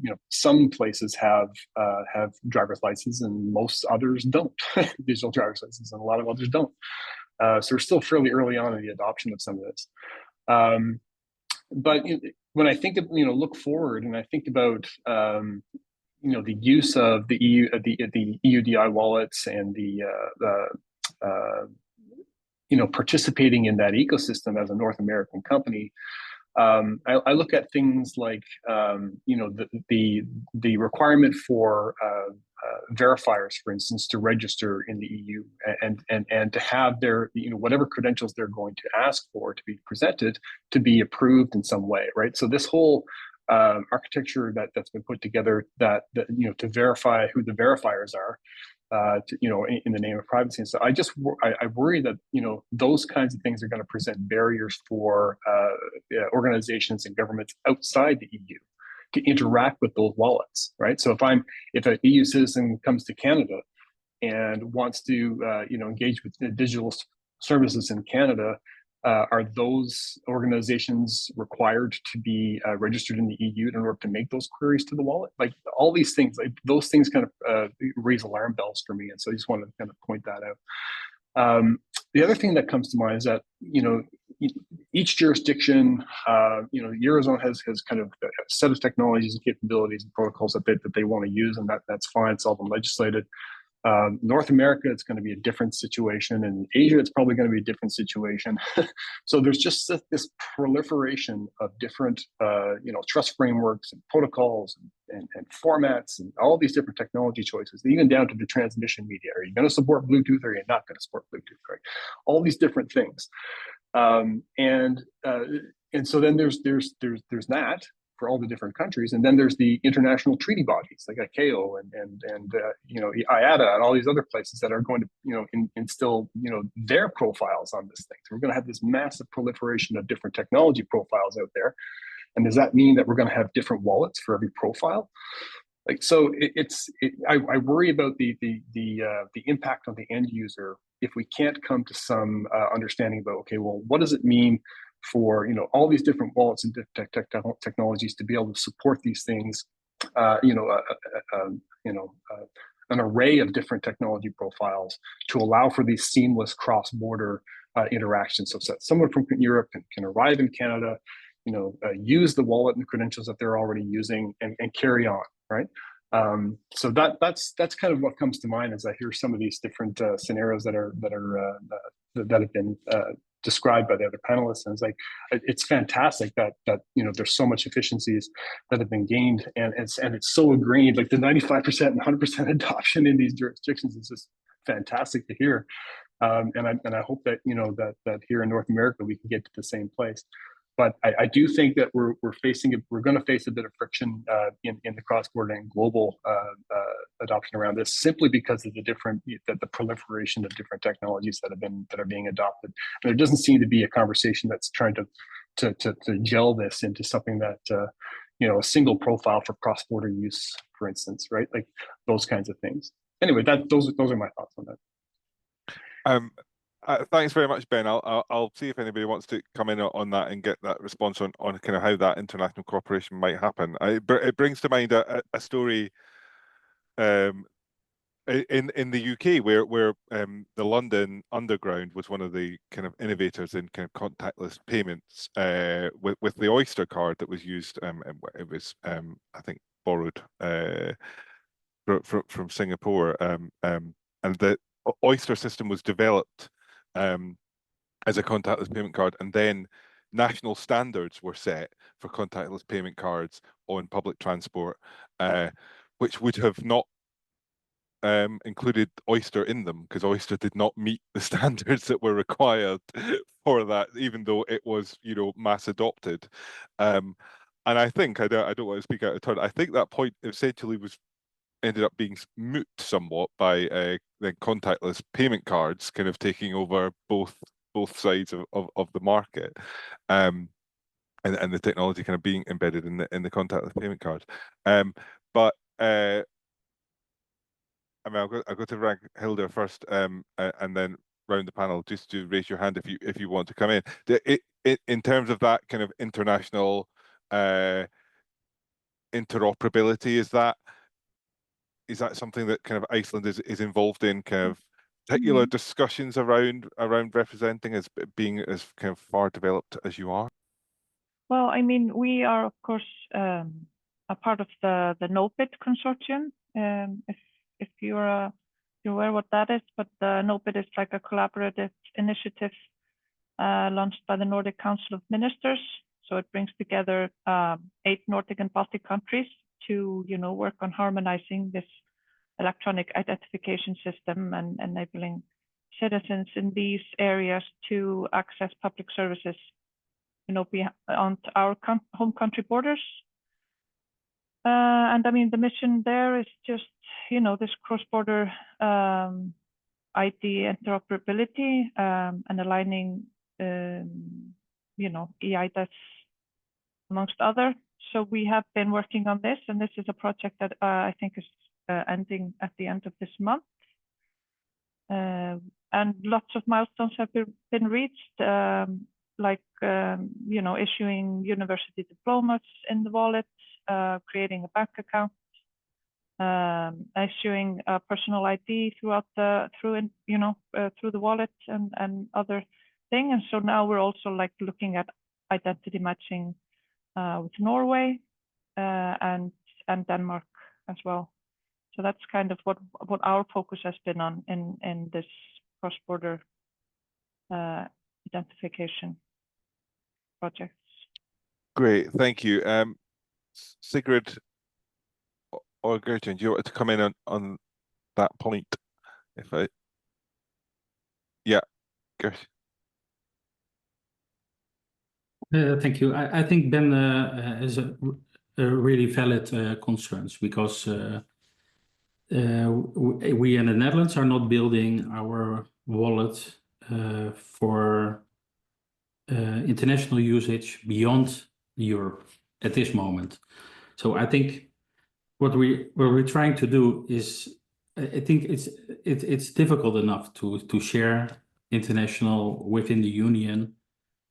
you know, some places have driver's licenses and most others don't, digital driver's licenses, and a lot of others don't. So we're still fairly early on in the adoption of some of this. But when I think of, you know, look forward, and I think about the use of the EUDI wallets and the participating in that ecosystem as a North American company. I look at things like the requirement for verifiers, for instance, to register in the EU and to have their whatever credentials they're going to ask for to be presented to be approved in some way, right? So this whole architecture that's been put together that to verify who the verifiers are, in the name of privacy. And so I worry that those kinds of things are going to present barriers for organizations and governments outside the EU to interact with those wallets, right? So if an EU citizen comes to Canada and wants to engage with digital services in Canada, are those organizations required to be registered in the EU in order to make those queries to the wallet? Like all these things, like those things kind of raise alarm bells for me. And so I just wanted to kind of point that out. The other thing that comes to mind is that, each jurisdiction, Eurozone has kind of a set of technologies and capabilities and protocols that they want to use, and that's fine. It's all been legislated. North America, it's going to be a different situation. And Asia, it's probably going to be a different situation. So there's just this proliferation of different, trust frameworks and protocols and formats and all these different technology choices, even down to the transmission media. Are you going to support Bluetooth or are you not going to support Bluetooth, right? All these different things. And so then there's that for all the different countries, and then there's the international treaty bodies like ICAO and IATA and all these other places that are going to instill their profiles on this thing. So we're going to have this massive proliferation of different technology profiles out there, and does that mean that we're going to have different wallets for every profile? Like, so I worry about the impact on the end user if we can't come to some understanding about, okay, well, what does it mean for all these different wallets and technologies to be able to support these things, an array of different technology profiles to allow for these seamless cross-border interactions. So someone from Europe can arrive in Canada, use the wallet and the credentials that they're already using and carry on, right? So that's kind of what comes to mind as I hear some of these different scenarios that have been described by the other panelists. And it's fantastic that there's so much efficiencies that have been gained, and it's so ingrained. Like the 95% and 100% adoption in these jurisdictions is just fantastic to hear. And I hope that that here in North America we can get to the same place. But I do think that we're going to face a bit of friction in the cross-border and global adoption around this, simply because of the proliferation of different technologies that are being adopted. And there doesn't seem to be a conversation that's trying to gel this into something that a single profile for cross-border use, for instance, right? Like those kinds of things. Anyway, those are my thoughts on that. Thanks very much, Ben. I'll see if anybody wants to come in on that and get that response on kind of how that international cooperation might happen. It brings to mind a story in the UK where the London Underground was one of the kind of innovators in kind of contactless payments with the Oyster card that was used. It was I think borrowed from Singapore, and the Oyster system was developed as a contactless payment card, and then national standards were set for contactless payment cards on public transport, which would have not included Oyster in them, because Oyster did not meet the standards that were required for that, even though it was mass adopted. And I think I don't want to speak out of turn. I think that point essentially ended up being moot somewhat by the contactless payment cards kind of taking over both sides of the market, and the technology kind of being embedded in the contactless payment cards. But I mean, I'll go to Ragnhildur first, and then round the panel, just to raise your hand if you want to come in. In terms of that kind of international interoperability, is that something that kind of Iceland is involved in, kind of particular discussions around representing as being as kind of far developed as you are? Well, I mean, we are of course a part of the NOPID consortium. If you're aware what that is, but the NOPID is like a collaborative initiative launched by the Nordic Council of Ministers. So it brings together 8 Nordic and Baltic countries to, work on harmonizing this electronic identification system and enabling citizens in these areas to access public services, beyond our home country borders. And I mean, the mission there is just, this cross-border ID interoperability and aligning, eIDAS amongst other. So we have been working on this, and this is a project that I think is ending at the end of this month. And lots of milestones have been reached, like, issuing university diplomas in the wallet, creating a bank account, issuing a personal ID through the wallet and other thing. And so now we're also like looking at identity matching with Norway and Denmark as well. So that's kind of what our focus has been on in this cross-border identification projects. Great, thank you. Sigrid or Gertjan, do you want to come in on that point? Yeah, Gertjan. Thank you. I think Ben has a really valid concerns, because we in the Netherlands are not building our wallet for international usage beyond Europe at this moment. So I think what we're trying to do is, I think it's difficult enough to share international within the Union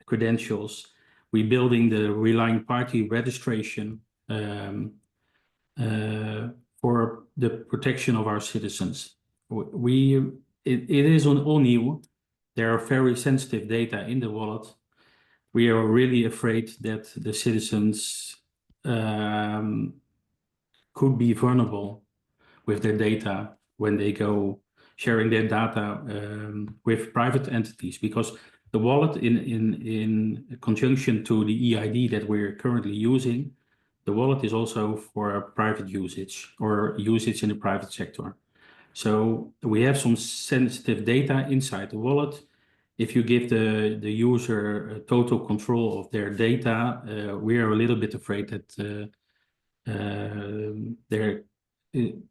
credentials. We're building the relying party registration for the protection of our citizens. It is all new. There are very sensitive data in the wallet. We are really afraid that the citizens could be vulnerable with their data when they go sharing their data with private entities, because the wallet in conjunction to the eID that we're currently using, the wallet is also for private usage or usage in the private sector. So we have some sensitive data inside the wallet. If you give the user total control of their data, we are a little bit afraid that they're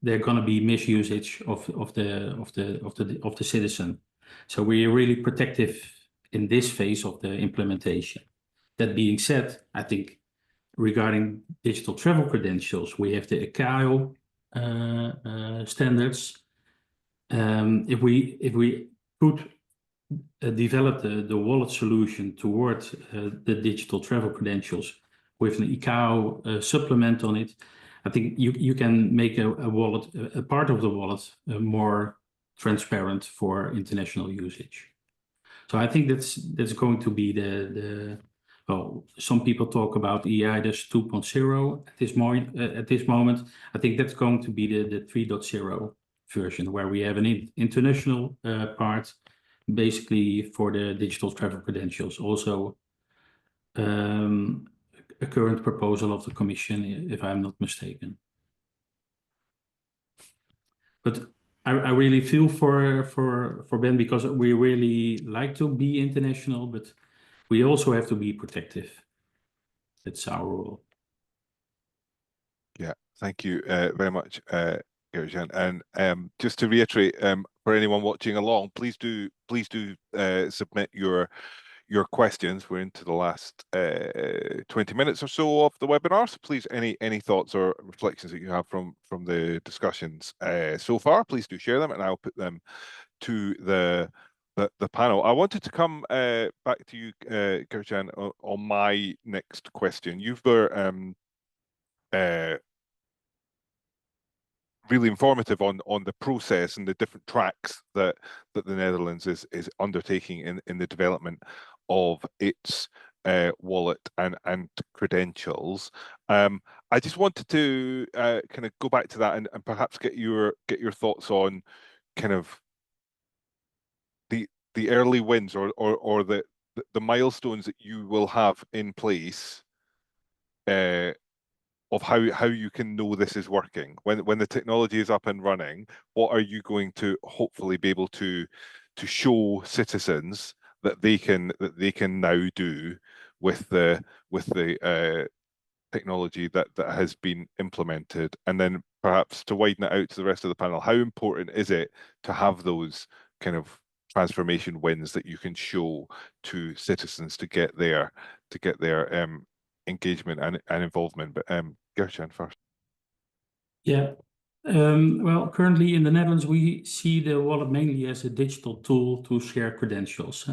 going to be misusage of the citizen. So we are really protective in this phase of the implementation. That being said, I think regarding digital travel credentials, we have the ICAO standards. If we could develop the wallet solution towards the digital travel credentials with an ICAO supplement on it, I think you can make a wallet, a part of the wallet, more transparent for international usage. So I think that's going to be well, some people talk about eIDAS 2.0 at this moment. I think that's going to be the 3.0 version, where we have an international part, basically for the digital travel credentials. Also, a current proposal of the Commission, if I'm not mistaken. But I really feel for Ben, because we really like to be international, but we also have to be protective. That's our role. Yeah, thank you very much, Gertjan. And just to reiterate, for anyone watching along, please do submit your questions. We're into the last 20 minutes or so of the webinar, so please, any thoughts or reflections that you have from the discussions so far, please do share them, and I'll put them to the panel. I wanted to come back to you, Gertjan, on my next question. You've been really informative on the process and the different tracks that the Netherlands is undertaking in the development of its wallet and credentials. I just wanted to kind of go back to that and perhaps get your thoughts on kind of the early wins or the milestones that you will have in place of how you can know this is working when the technology is up and running. What are you going to hopefully be able to show citizens that they can now do with the technology that has been implemented? And then perhaps to widen it out to the rest of the panel, how important is it to have those kind of transformation wins that you can show to citizens to get their engagement and involvement? But Gertjan first. Yeah. Well, currently in the Netherlands, we see the wallet mainly as a digital tool to share credentials.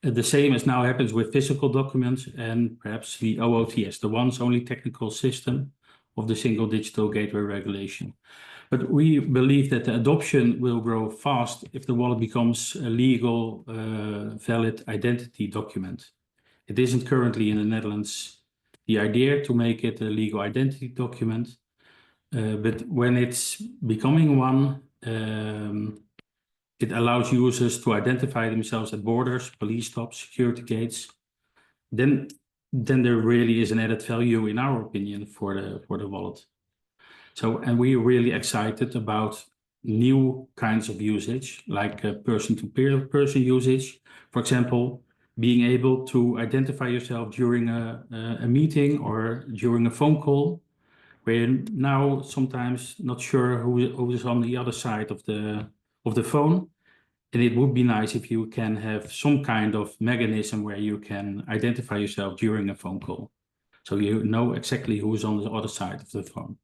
The same as now happens with physical documents and perhaps the OOTS, the once only technical system of the Single Digital Gateway Regulation. But we believe that the adoption will grow fast if the wallet becomes a legal, valid identity document. It isn't currently in the Netherlands the idea to make it a legal identity document, but when it's becoming one, it allows users to identify themselves at borders, police stops, security gates. Then there really is an added value, in our opinion, for the wallet. So, and we're really excited about new kinds of usage, like person-to-person usage. For example, being able to identify yourself during a meeting or during a phone call, where you're now sometimes not sure who is on the other side of the phone. And it would be nice if you can have some kind of mechanism where you can identify yourself during a phone call, so you know exactly who is on the other side of the phone.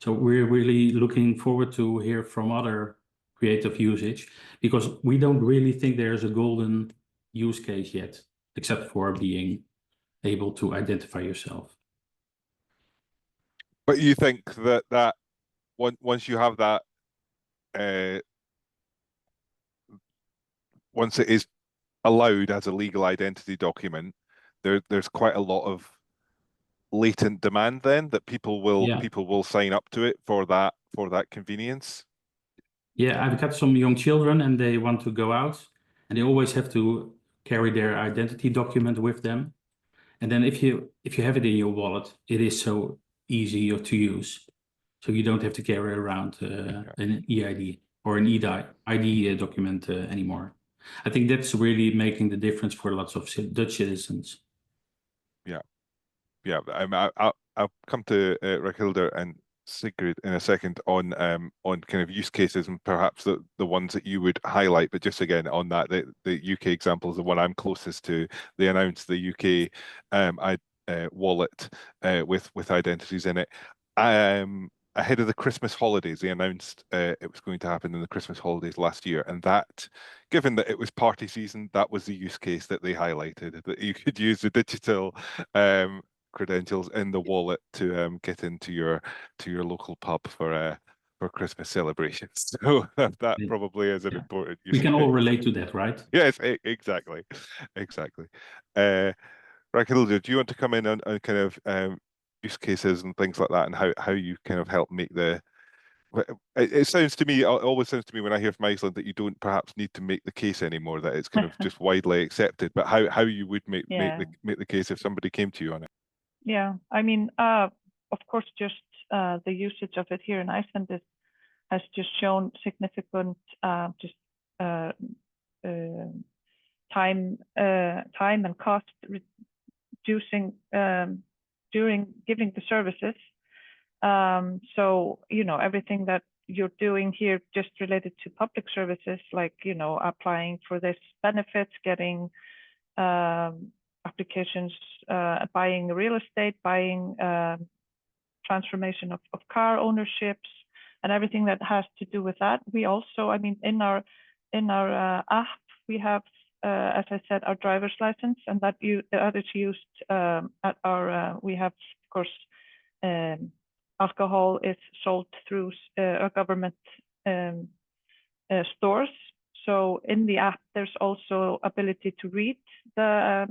So we're really looking forward to hear from other creative usage, because we don't really think there's a golden use case yet, except for being able to identify yourself. But you think that once you have that, once it is allowed as a legal identity document, there's quite a lot of latent demand then that people will sign up to it for that convenience. Yeah, I've got some young children and they want to go out and they always have to carry their identity document with them. And then if you have it in your wallet, it is so easy to use. So you don't have to carry around an EID or an ID document anymore. I think that's really making the difference for lots of Dutch citizens. Yeah, I'll come to Raquilda and Sigrid in a second on kind of use cases and perhaps the ones that you would highlight. But just again on that, the UK example is the one I'm closest to. They announced the UK wallet with identities in it. Ahead of the Christmas holidays, they announced it was going to happen in the Christmas holidays last year, and that, given that it was party season, that was the use case that they highlighted, that you could use the digital credentials in the wallet to get into your local pub for Christmas celebrations. So that probably is an important use We can case. all relate to that, right? Yes, exactly. Raquilda, do you want to come in on kind of use cases and things like that, and how you kind of help make the... It sounds to me, it always sounds to me when I hear from Iceland that you don't perhaps need to make the case anymore, that it's kind of just widely accepted, but how you would make the case if somebody came to you on it. Yeah, I mean, of course, just the usage of it here in Iceland has just shown significant time and cost reducing during giving the services. So, you know, everything that you're doing here just related to public services, like, you know, applying for this benefits, getting applications, buying real estate, buying transformation of car ownerships, and everything that has to do with that. We also, I mean, in our app, we have, as I said, our driver's license, and that is used at our. We have, of course, alcohol is sold through government stores. So in the app, there's also ability to read the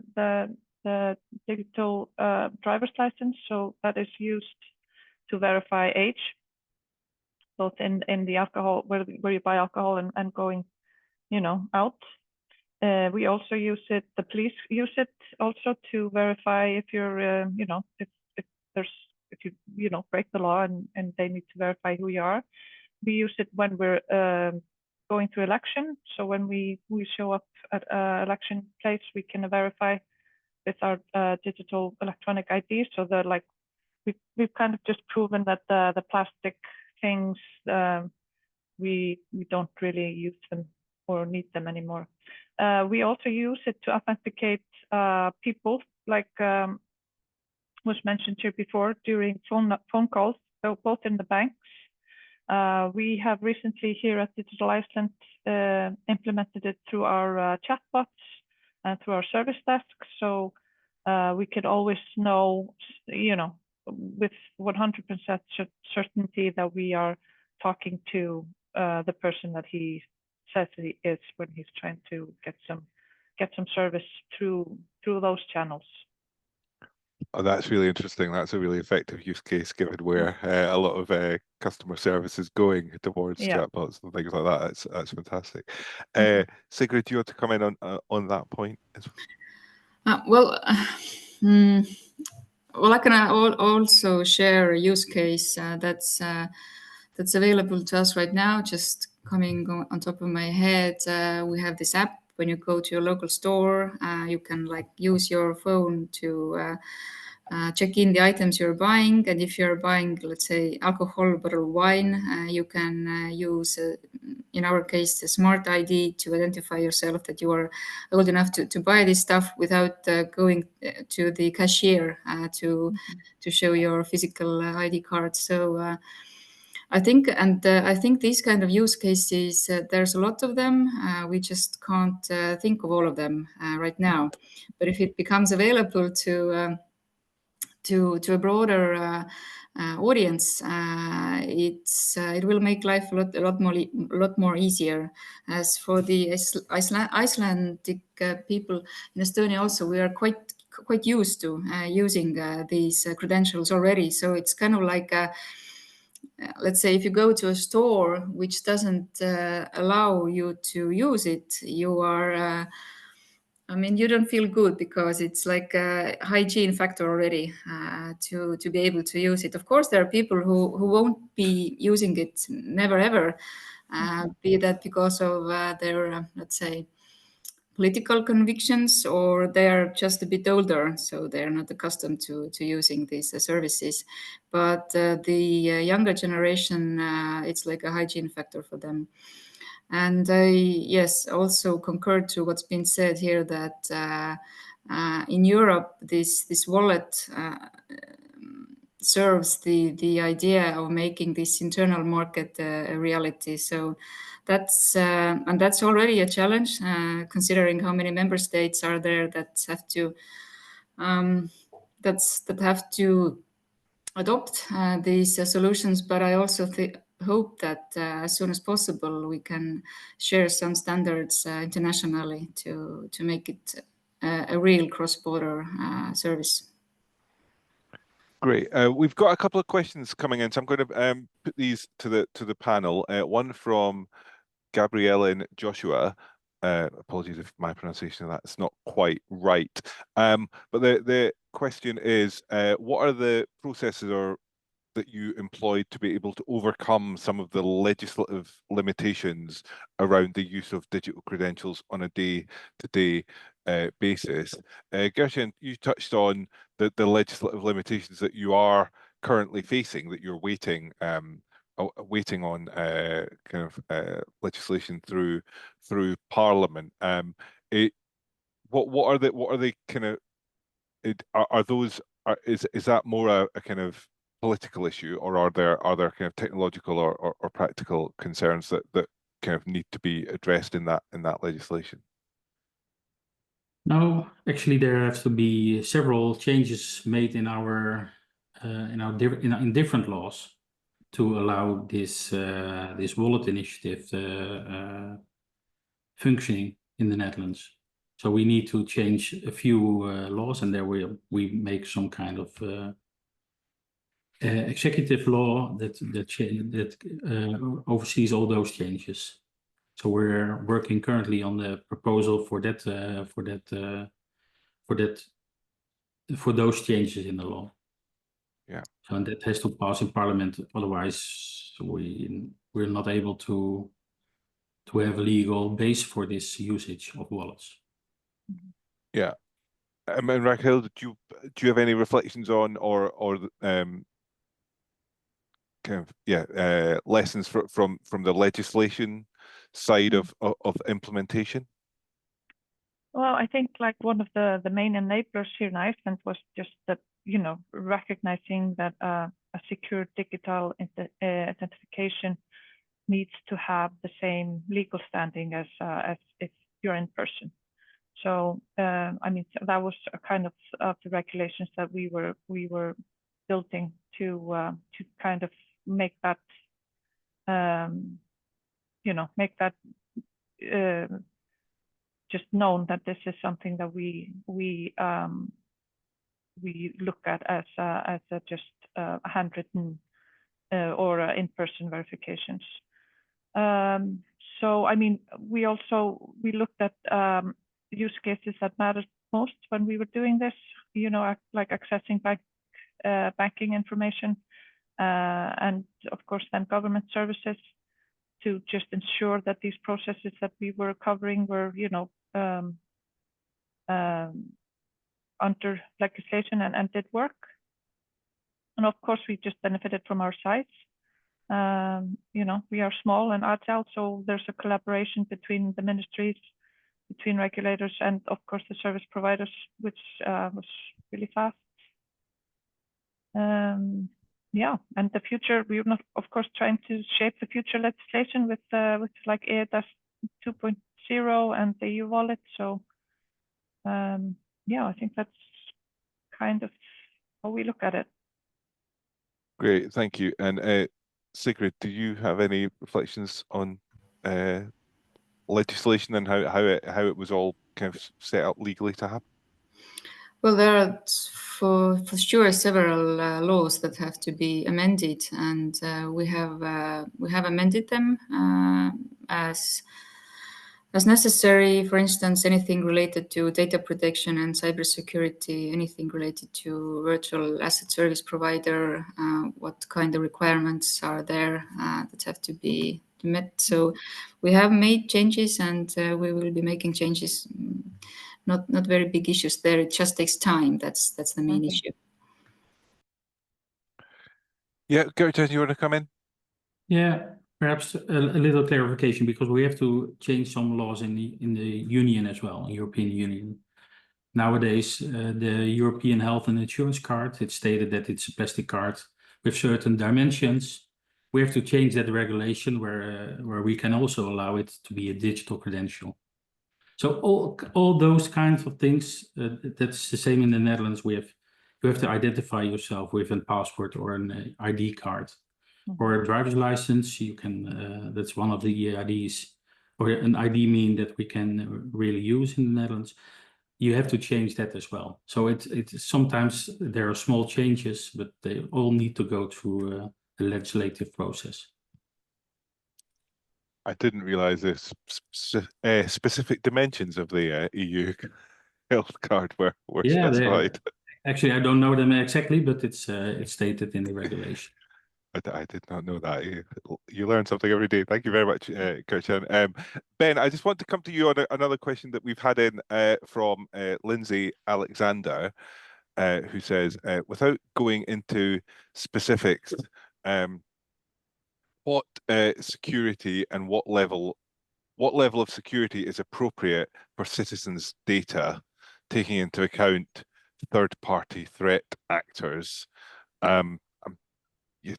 digital driver's license. So that is used to verify age, both in the alcohol, where you buy alcohol and going, out. We also use it, the police use it also to verify if you're, if you break the law and they need to verify who you are. We use it when we're going to election. So when we show up at election place, we can verify with our digital electronic ID. So they're like, we've kind of just proven that the plastic things, we don't really use them or need them anymore. We also use it to authenticate people, like was mentioned here before, during phone calls, so both in the banks. We have recently here at Digital Iceland implemented it through our chatbots and through our service desk. So we could always know, with 100% certainty that we are talking to the person that he says he is when he's trying to get some service through those channels. Oh, that's really interesting. That's a really effective use case, given where a lot of customer service is going towards chatbots and things like that. That's fantastic. Sigrid, do you want to come in on that point as well? Well, I can also share a use case that's available to us right now. Just coming on top of my head, we have this app. When you go to your local store, you can use your phone to check in the items you're buying. And if you're buying, let's say, alcohol, bottle of wine, you can use, in our case, the Smart ID to identify yourself that you are old enough to buy this stuff without going to the cashier to show your physical ID card. So I think these kind of use cases, there's a lot of them. We just can't think of all of them right now. But if it becomes available to a broader audience, it will make life a lot more easier. As for the Icelandic people in Estonia, also we are quite used to using these credentials already. So it's kind of like let's say if you go to a store which doesn't allow you to use it, you are you don't feel good, because it's like a hygiene factor already to be able to use it. Of course, there are people who won't be using it never ever, be that because of their, let's say, political convictions, or they're just a bit older, so they're not accustomed to using these services. But the younger generation, it's like a hygiene factor for them. And I, yes, also concur to what's been said here, that in Europe, this wallet serves the idea of making this internal market a reality. So that's and that's already a challenge, considering how many member states are there that have to adopt these solutions. But I also hope that as soon as possible we can share some standards internationally to make it a real cross-border service. Great. We've got a couple of questions coming in, so I'm going to put these to the panel. One from Gabrielle and Joshua. Apologies if my pronunciation of that's not quite right. But the question is, what are the processes that you employed to be able to overcome some of the legislative limitations around the use of digital credentials on a day-to-day basis? Gertjan, you touched on the legislative limitations that you are currently facing, that you're waiting on kind of legislation through Parliament. What are the kind of is that more a kind of political issue, or are there kind of technological or practical concerns that kind of need to be addressed in that legislation? No, actually, there have to be several changes made in different laws to allow this wallet initiative functioning in the Netherlands. So we need to change a few laws, and there we make some kind of executive law that oversees all those changes. So we're working currently on the proposal for those changes in the law. Yeah. So and that has to pass in Parliament, otherwise we're not able to have a legal base for this usage of wallets. Yeah. And Raquel, do you have any reflections on or kind of lessons from the legislation side of implementation? Well, I think like one of the main enablers here in Iceland was just that, you know, recognizing that a secure digital identification needs to have the same legal standing as if you're in person. So I mean, that was a kind of the regulations that we were building to kind of make that you know, make that just known that this is something that we look at as a just handwritten or in-person verifications. So I mean, we looked at use cases that mattered most when we were doing this. You know, like accessing banking information, and of course then government services, to just ensure that these processes that we were covering were, you know, under legislation and did work. And of course, we just benefited from our size. You know, we are small and agile, so there's a collaboration between the ministries, between regulators, and of course the service providers, which was really fast. Yeah, and the future, we're not, of course, trying to shape the future legislation with like EIDAS 2.0 and the EU wallet. So yeah, I think that's kind of how we look at it. Great, thank you. And Sigrid, do you have any reflections on legislation and how it was all kind of set up legally to happen? Well, there are for sure several laws that have to be amended, and we have amended them as necessary. For instance, anything related to data protection and cybersecurity, anything related to virtual asset service provider, what kind of requirements are there that have to be met. So we have made changes, and we will be making changes. Not very big issues there. It just takes time. That's the main issue. Yeah, Gertrude, you want to come in? Yeah, perhaps a little clarification, because we have to change some laws in the Union as well, European Union. Nowadays, the European Health and Insurance Card, it's stated that it's a plastic card with certain dimensions. We have to change that regulation where we can also allow it to be a digital credential. So all those kinds of things, that's the same in the Netherlands. You have to identify yourself with a passport or an ID card. Or a driver's license. You can that's one of the IDs, or an ID mean that we can really use in the Netherlands. You have to change that as well. So it's sometimes there are small changes, but they all need to go through the legislative process. I didn't realize the specific dimensions of the EU health card were specified. Actually, I don't know them exactly, but it's stated in the regulation. I did not know that. You learn something every day. Thank you very much, Gertjan. Ben, I just want to come to you on another question that we've had in from Lindsay Alexander, who says, without going into specifics, what security and what level of security is appropriate for citizens' data, taking into account third-party threat actors? I'm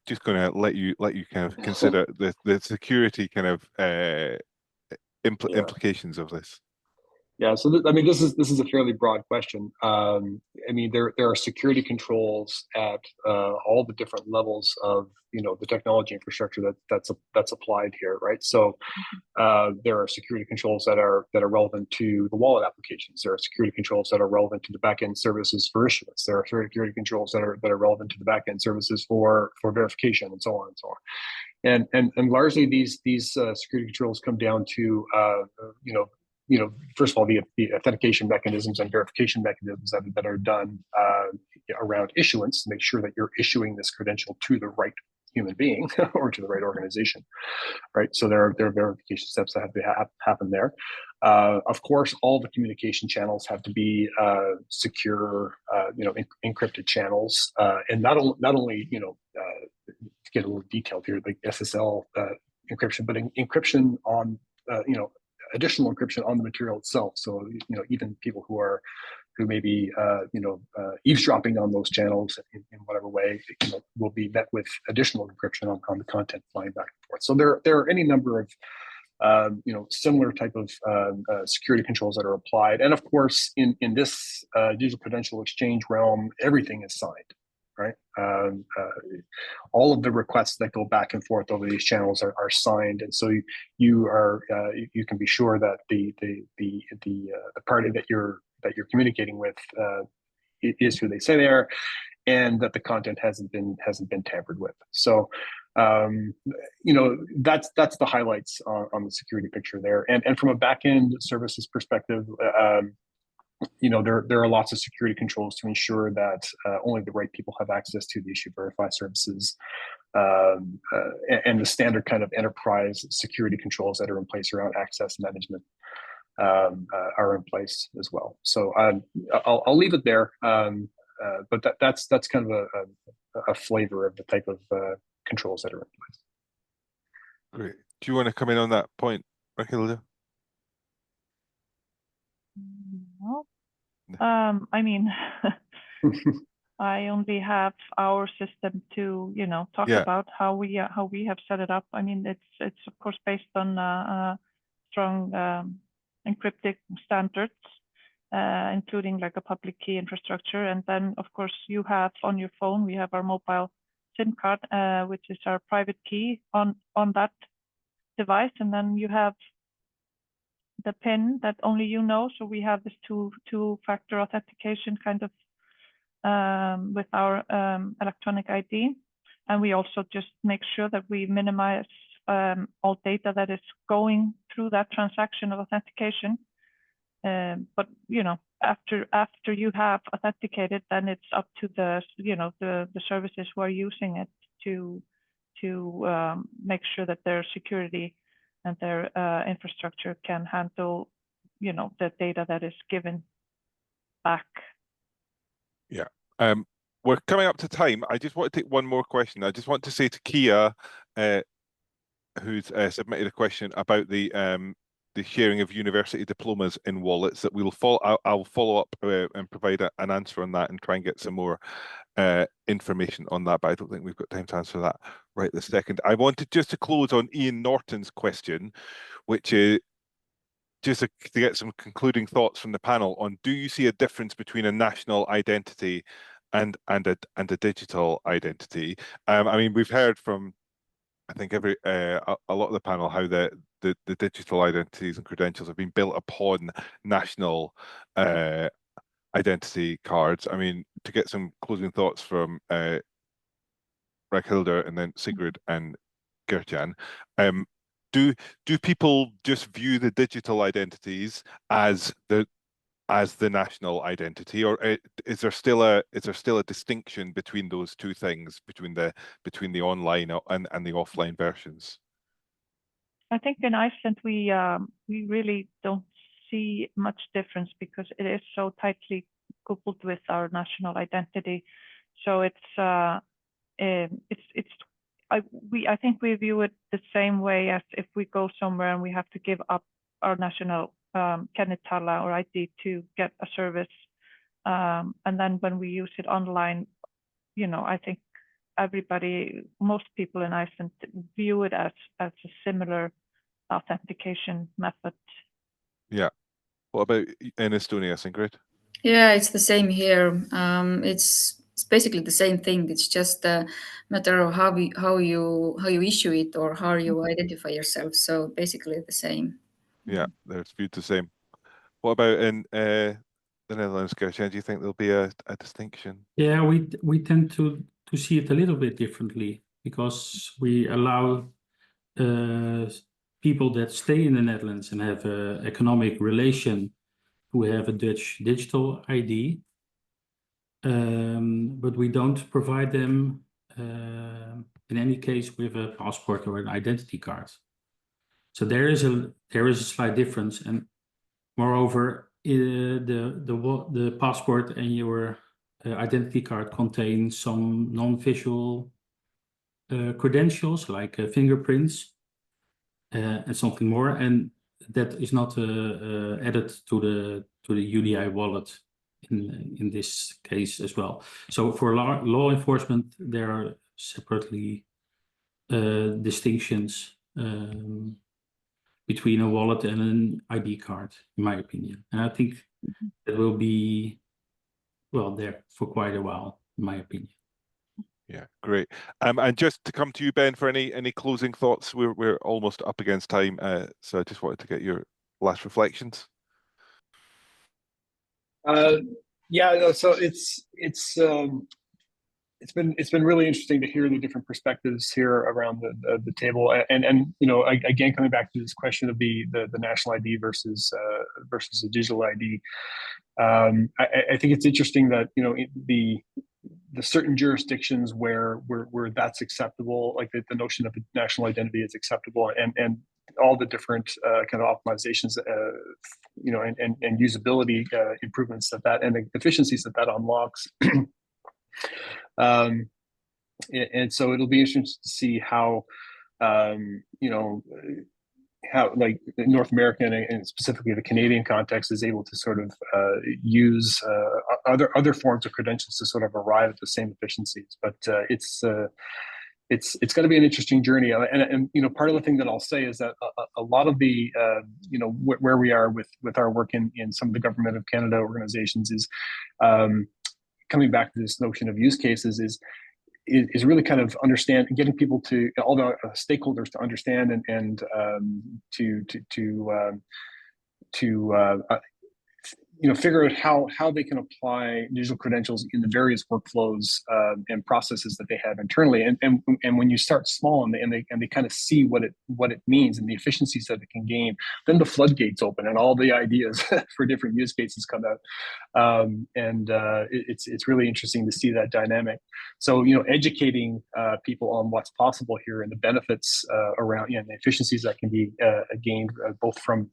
just going to let you kind of consider the security kind of implications of this. Yeah, so I mean, this is a fairly broad question. I mean, there are security controls at all the different levels of the technology infrastructure that's applied here, right? So there are security controls that are relevant to the wallet applications. There are security controls that are relevant to the backend services for issuance. There are security controls that are relevant to the backend services for verification, and so on and so on. And largely these security controls come down to first of all, the authentication mechanisms and verification mechanisms that are done around issuance to make sure that you're issuing this credential to the right human being or to the right organization, right? So there are verification steps that have to happen there. Of course, all the communication channels have to be secure, encrypted channels, and not only to get a little detailed here, like SSL encryption, but encryption on additional encryption on the material itself. So even people who may be eavesdropping on those channels in whatever way, will be met with additional encryption on the content flying back and forth. So there are any number of similar type of security controls that are applied. And of course, in this digital credential exchange realm, everything is signed, right? All of the requests that go back and forth over these channels are signed, and so you can be sure that the party that you're communicating with is who they say they are, and that the content hasn't been tampered with. So that's the highlights on the security picture there. And from a back-end services perspective, there are lots of security controls to ensure that only the right people have access to the Issue Verify services, and the standard kind of enterprise security controls that are in place around access management are in place as well. So I'll leave it there, but that's kind of a flavor of the type of controls that are in place. Great. Do you want to come in on that point, Raquel? No. I mean, I only have our system to talk about how we have set it up. I mean, it's of course based on strong encrypted standards, including like a public key infrastructure. And then of course you have on your phone, we have our mobile SIM card, which is our private key on that device, and then you have the PIN that only you know. So we have this two-factor authentication kind of with our electronic ID, and we also just make sure that we minimize all data that is going through that transaction of authentication. But after you have authenticated, then it's up to the the services who are using it to make sure that their security and their infrastructure can handle the data that is given back. Yeah. We're coming up to time. I just want to take one more question. I just want to say to Kia, who's submitted a question about the sharing of university diplomas in wallets, that we'll I'll follow up and provide an answer on that and try and get some more information on that, but I don't think we've got time to answer that right this second. I wanted just to close on Ian Norton's question, which is just to get some concluding thoughts from the panel on: do you see a difference between a national identity and a digital identity? I mean, we've heard from, I think, a lot of the panel how the digital identities and credentials have been built upon national identity cards. I mean, to get some closing thoughts from Raghildur and then Sigrid and Gertjan, do people just view the digital identities as the national identity, or is there still a distinction between those two things, between the online and the offline versions? I think in Iceland we really don't see much difference because it is so tightly coupled with our national identity. So I think we view it the same way as if we go somewhere and we have to give up our national kennitala or ID to get a service, and then when we use it online, I think most people in Iceland view it as a similar authentication method. Yeah. What about in Estonia, Sigrid? Yeah, it's the same here. It's basically the same thing. It's just a matter of how you issue it or how you identify yourself. So basically the same. Yeah, there's viewed the same. What about in the Netherlands, Gertjan? Do you think there'll be a distinction? Yeah, we tend to see it a little bit differently because we allow people that stay in the Netherlands and have an economic relation who have a Dutch digital ID, but we don't provide them in any case with a passport or an identity card. So there is a slight difference, and moreover, the passport and your identity card contain some non-visual credentials like fingerprints and something more, and that is not added to the UDI wallet in this case as well. So for law enforcement, there are separately distinctions between a wallet and an ID card, in my opinion. And I think that will be, well, there for quite a while, in my opinion. Yeah, great. And just to come to you, Ben, for any closing thoughts. We're almost up against time, so I just wanted to get your last reflections. Yeah, no, so it's been really interesting to hear the different perspectives here around the table, and you know, again, coming back to this question of the national ID versus the digital ID. I think it's interesting that, you know, the certain jurisdictions where that's acceptable, like the notion of a national identity is acceptable, and all the different kind of optimizations, you know, and usability improvements that and the efficiencies that unlocks. And so it'll be interesting to see how, you know, how like North American and specifically the Canadian context is able to sort of use other forms of credentials to sort of arrive at the same efficiencies. But it's going to be an interesting journey, and you know, part of the thing that I'll say is that a lot of the you know, where we are with our work in some of the Government of Canada organizations is coming back to this notion of use cases is really kind of getting people to, all the stakeholders to understand and you know, figure out how they can apply digital credentials in the various workflows and processes that they have internally. And when you start small and they kind of see what it means and the efficiencies that it can gain, then the floodgates open and all the ideas for different use cases come out. It's really interesting to see that dynamic. So, you know, educating people on what's possible here and the benefits around, you know, the efficiencies that can be gained both from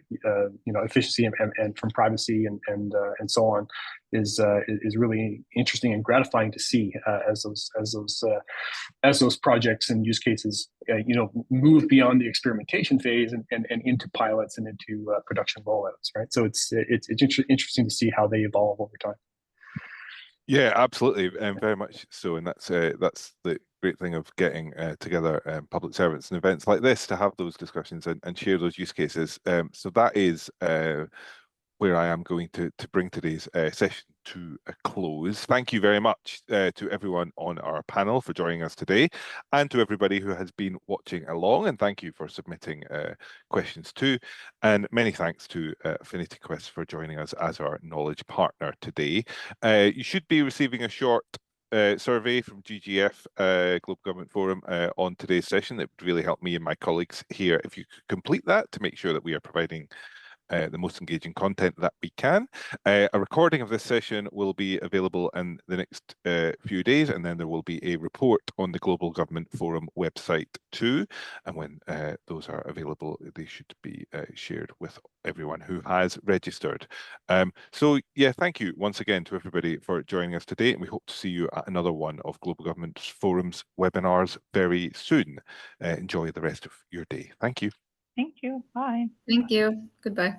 you know, efficiency and from privacy and so on is really interesting and gratifying to see as those projects and use cases you know, move beyond the experimentation phase and into pilots and into production rollouts, right? So it's interesting to see how they evolve over time. Yeah, absolutely, and very much so. And that's the great thing of getting together public servants and events like this to have those discussions and share those use cases. So that is where I am going to bring today's session to a close. Thank you very much to everyone on our panel for joining us today, and to everybody who has been watching along, and thank you for submitting questions too. And many thanks to Affinity Quest for joining us as our knowledge partner today. You should be receiving a short survey from GGF Global Government Forum on today's session. It would really help me and my colleagues here if you could complete that to make sure that we are providing the most engaging content that we can. A recording of this session will be available in the next few days, and then there will be a report on the Global Government Forum website too. And when those are available, they should be shared with everyone who has registered. So yeah, thank you once again to everybody for joining us today, and we hope to see you at another one of Global Government Forum's webinars very soon. Enjoy the rest of your day. Thank you. Thank you. Bye. Thank you. Goodbye.